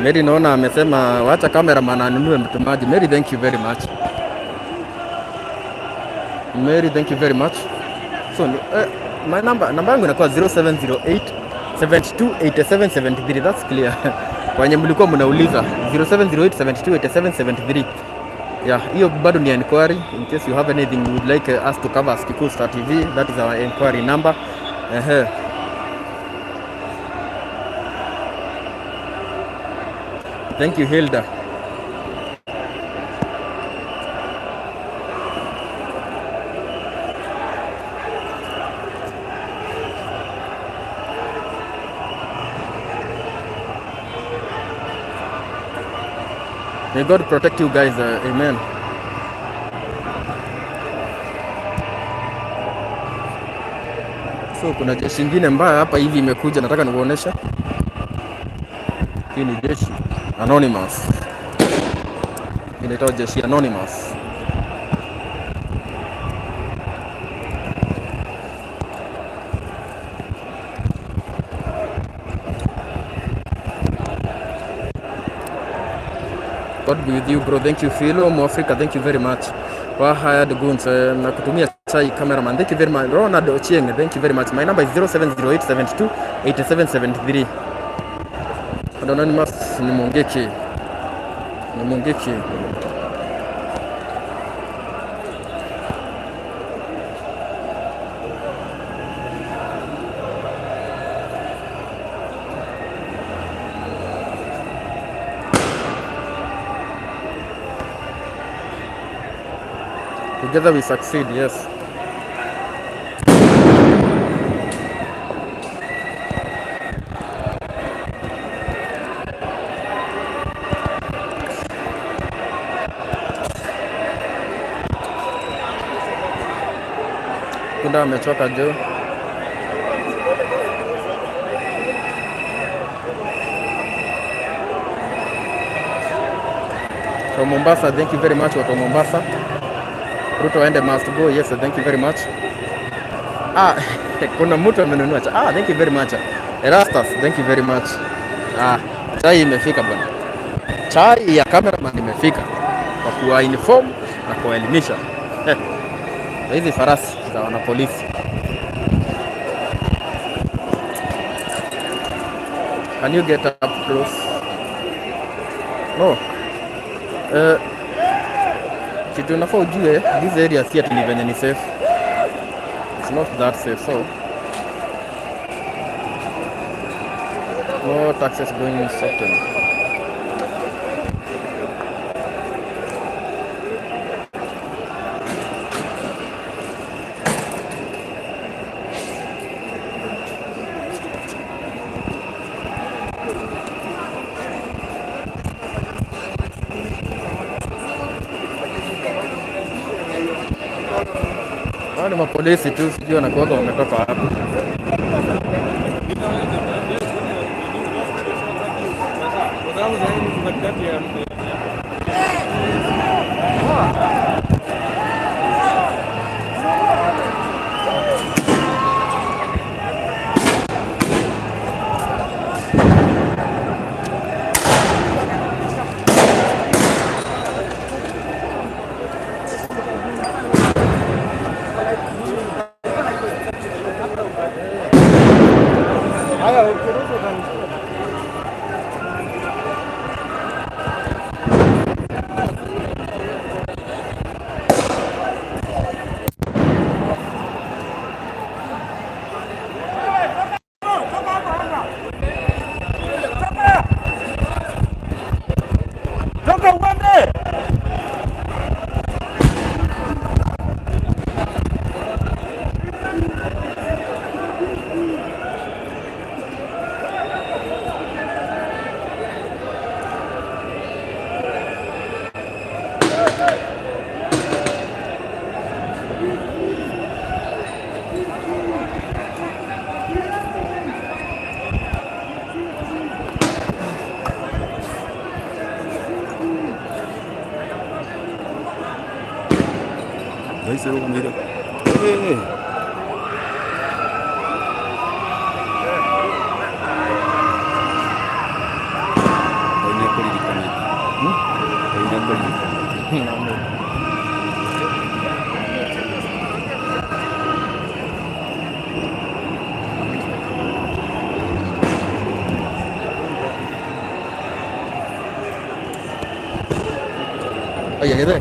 Mary naona amesema wacha cameraman anunue mtumaji. Mary, thank you very much. Mary, thank you very much. So my number yangu inakuwa 0708 728773. That's clear. Kwa wenye mlikuwa mnauliza 0708 728773. Yeah, hiyo bado ni inquiry. In case you have anything you would like us to cover as Kikuyu Star TV, that is our inquiry number. Thank you, Hilda. May God protect you guys. Amen. So kuna jeshi ingine mbaya hapa hivi imekuja, nataka nikuonesha. Hii ni jeshi Anonymous. inaitwa Jeshi Anonymous. God be with you bro. Thank you Philo Mwafrika, thank you very much. Wa hired goons na kutumia chai cameraman. Thank you very much. Ronald Ochieng, thank you very much. My number is 0708728773. Anonymous ni Mungeki. Ni Mungeki. Together we succeed, yes. Kunda amechoka jo. From Mombasa, thank you very much watu Mombasa. Ruto aende must go. Yes, thank you very much. Kuna mtu amenunua cha. Thank you very much. Erastus, thank you very much. Chai imefika bwana. Chai ya cameraman imefika. Kwa kuwa inform na kuelimisha. Hizi farasi za wanapolisi. Can you get up close? No. Kitu nafaa ujue, this area si ati ni venye ni safe. It's not that safe, so no taxes going certain. Ni mapolisi tu, sijui wanakuwaka wametoka wapi. Sasa mira. Oye, ¿qué te?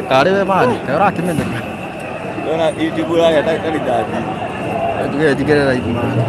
Cari de mani, que ahora aquí me entiendes. Dona itibula ya tali dadi. Juga juga ada di mana.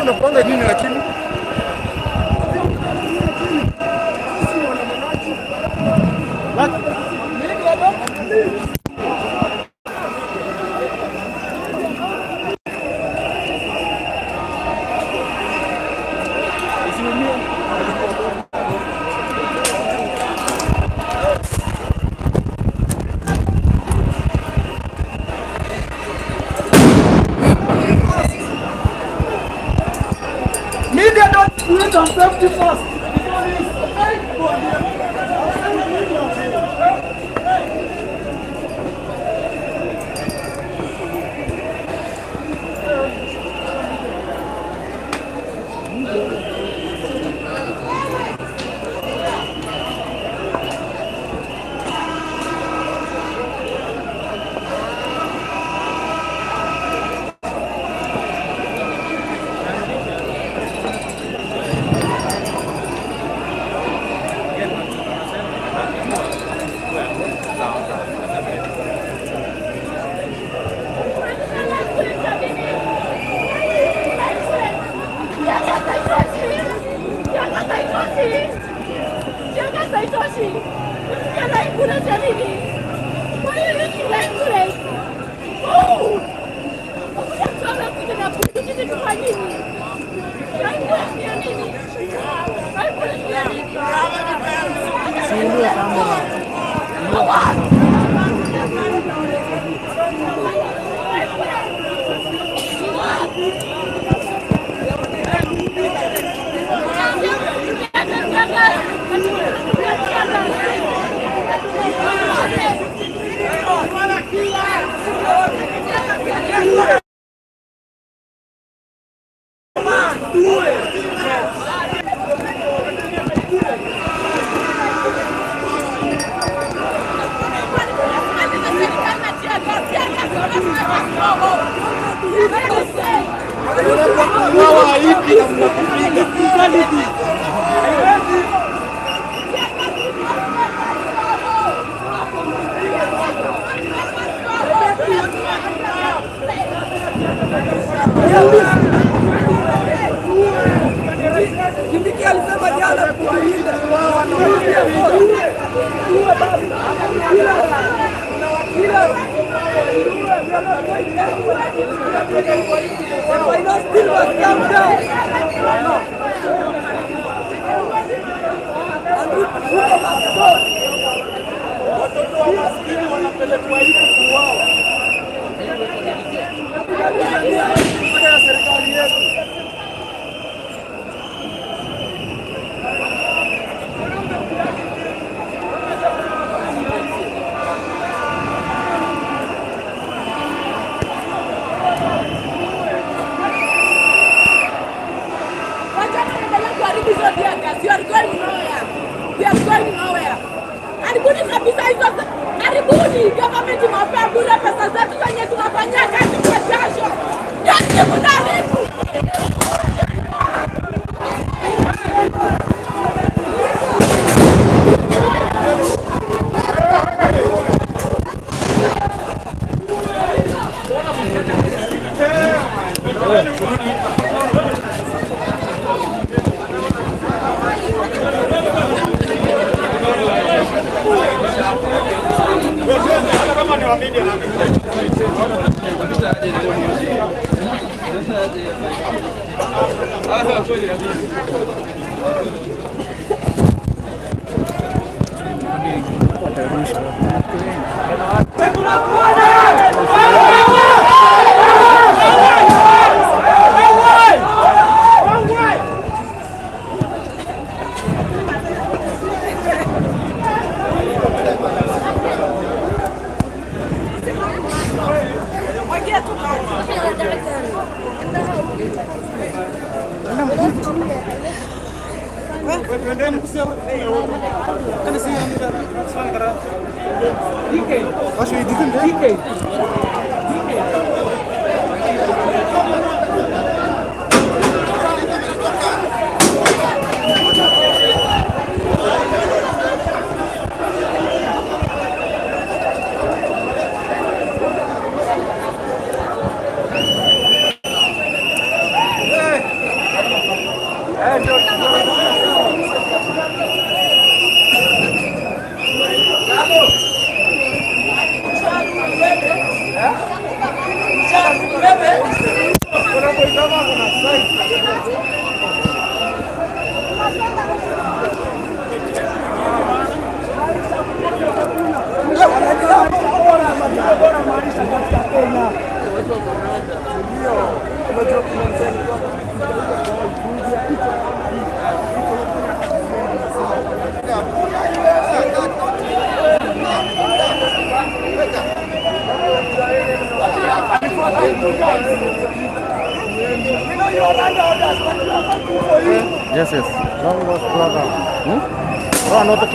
Unapanga nini lakini? Media don't create on safety first. Karibuni kabisa hizo. Karibuni government Yes, yes. Long was brother. No, not the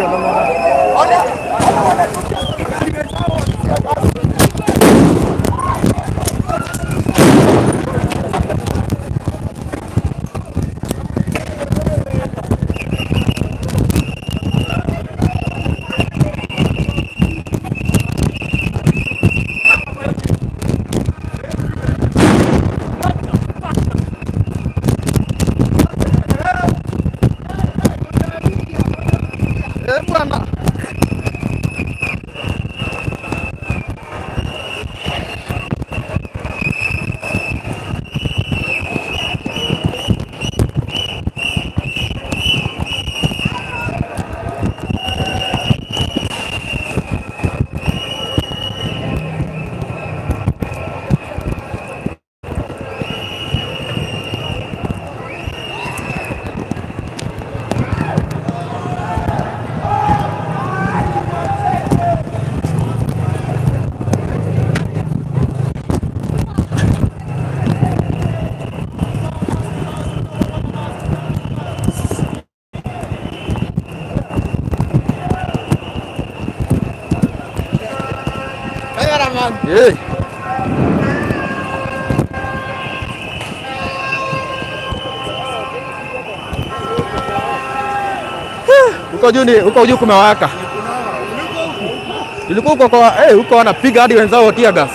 Hey. Huko juu kumewaka. Ilikuwa huko wanapiga hadi wenzao tear gas.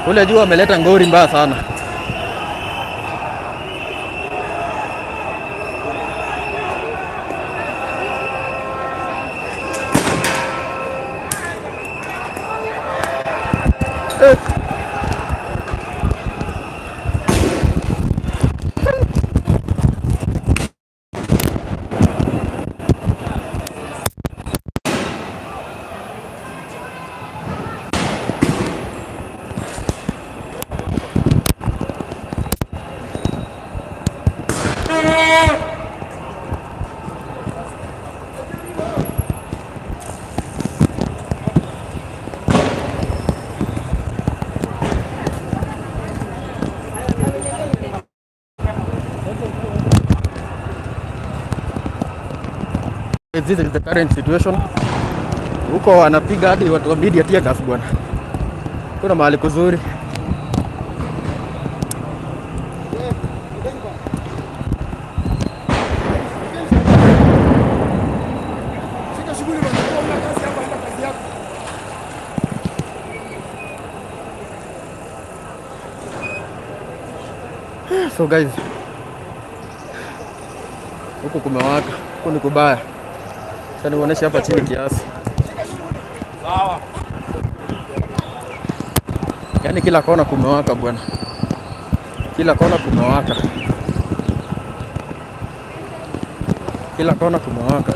Kule juu ameleta ngori mbaya sana. This is the current situation. Huko wanapiga hadi watu wa media tear gas bwana. Kuna mahali kuzuri. So guys, huku kumewaka, huku ni kubaya. Sasa nionyeshe hapa chini kiasi. Sawa. Yaani kila kona kumewaka bwana, kila kona kumewaka, kila kona kumewaka.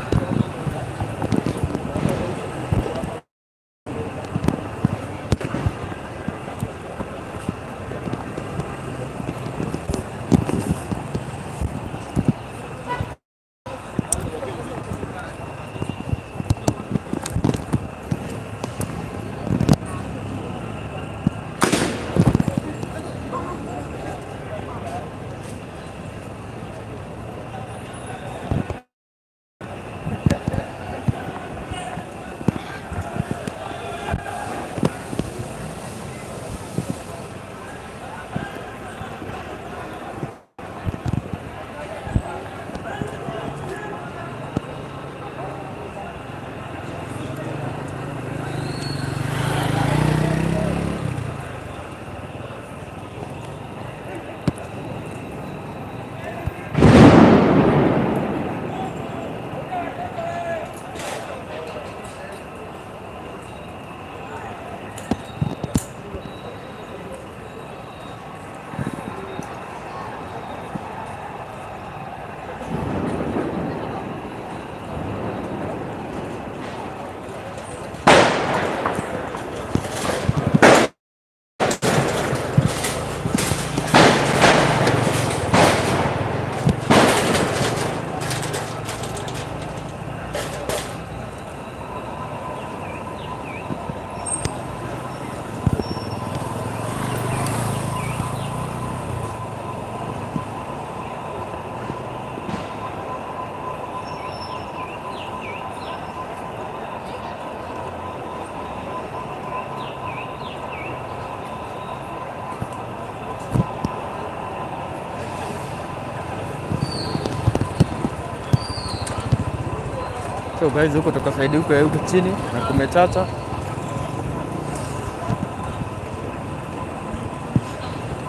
So guys, huko tukasaidi huko chini na kumechacha.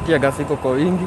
Pia gasi iko kwa wingi.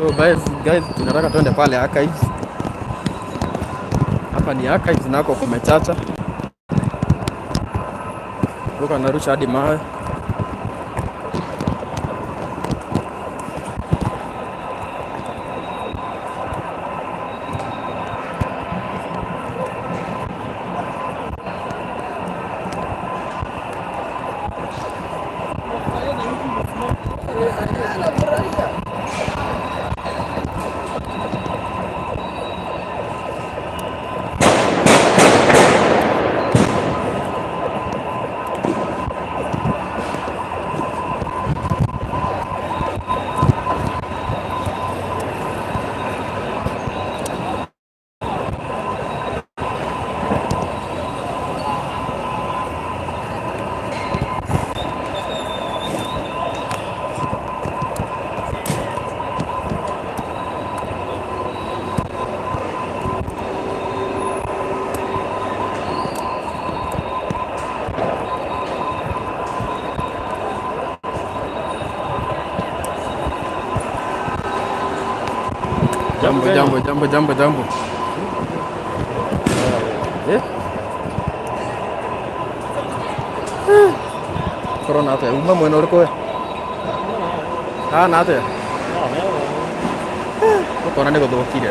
So guys, tunataka tuende pale archives. Hapa ni archives nako kumechacha. Huko anarusha hadi mawe. Jambo. Corona ate, uma mwena uriko. Na ate. Corona ndiko thokire.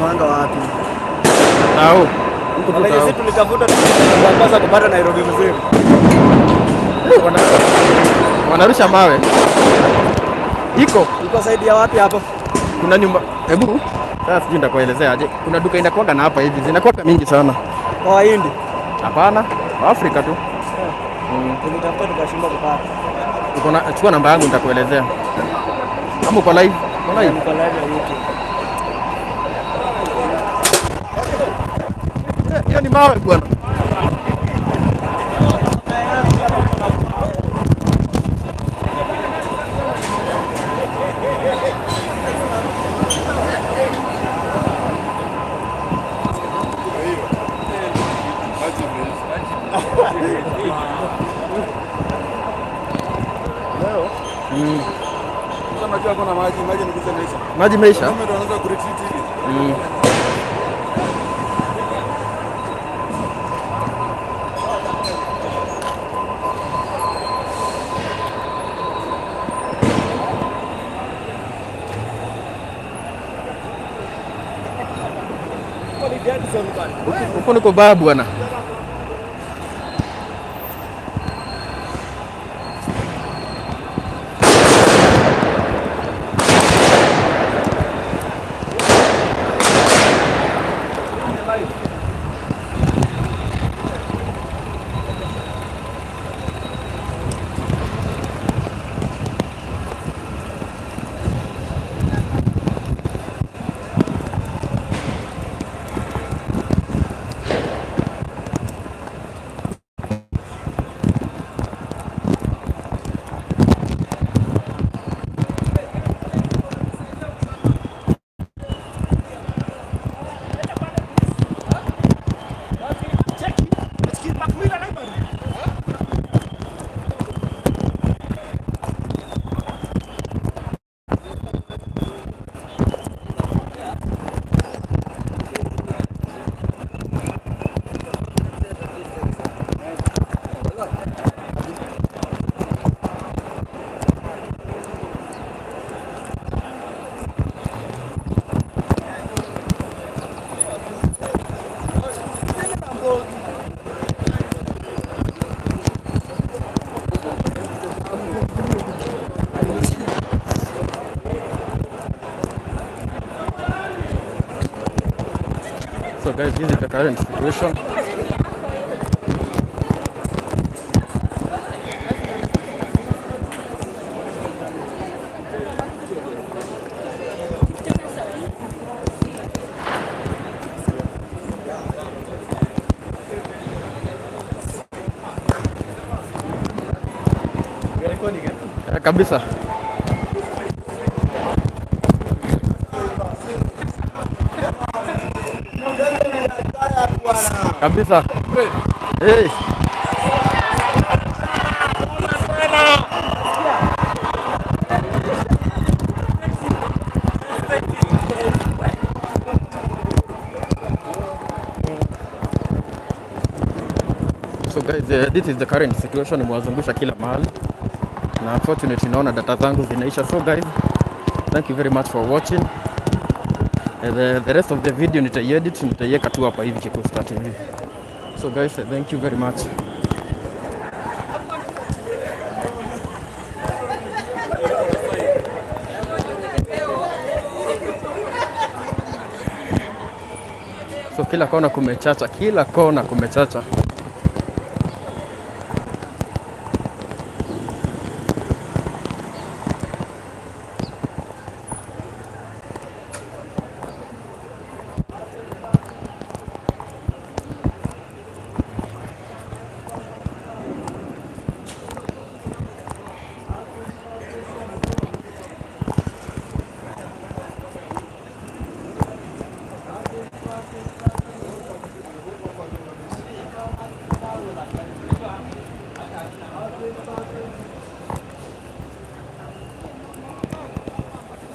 wanga wapi? Tao. Sisi tulitafuta tukapasa kupata Nairobi mzima. Wanarusha mawe. Iko saidi ya wapi hapo? Kuna nyumba. Hebu sasa sijui nitakuelezea aje. Kuna duka inakuwa na hapa hivi. Zinakuwa mingi sana. Kwa Wahindi? Hapana, wa Afrika tu. Tulitafuta tukashindwa kupata. Chukua namba yangu nitakuelezea. Kama uko live, uko live. Uko live ya YouTube. Hiyo ni mawe bwana. Maji meisha. Huko niko baa bwana. So guys, this is the current situation. Kabisa. Kabisa. Hey. So guys, this is the current situation. Nimewazungusha kila mahali. Na unfortunately naona data zangu zinaisha. So guys, thank you very much for watching. The rest of the video nitaiedit, nitaiweka tu hapa hivi Kikusta TV. So guys, thank you very much. So kila kona kumechacha, kila kona kumechacha.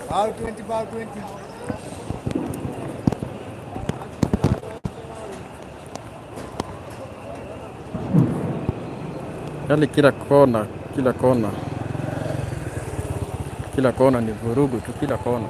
Ball 20, ball 20. Yaani kila kona ni vurugu tu, kila kona.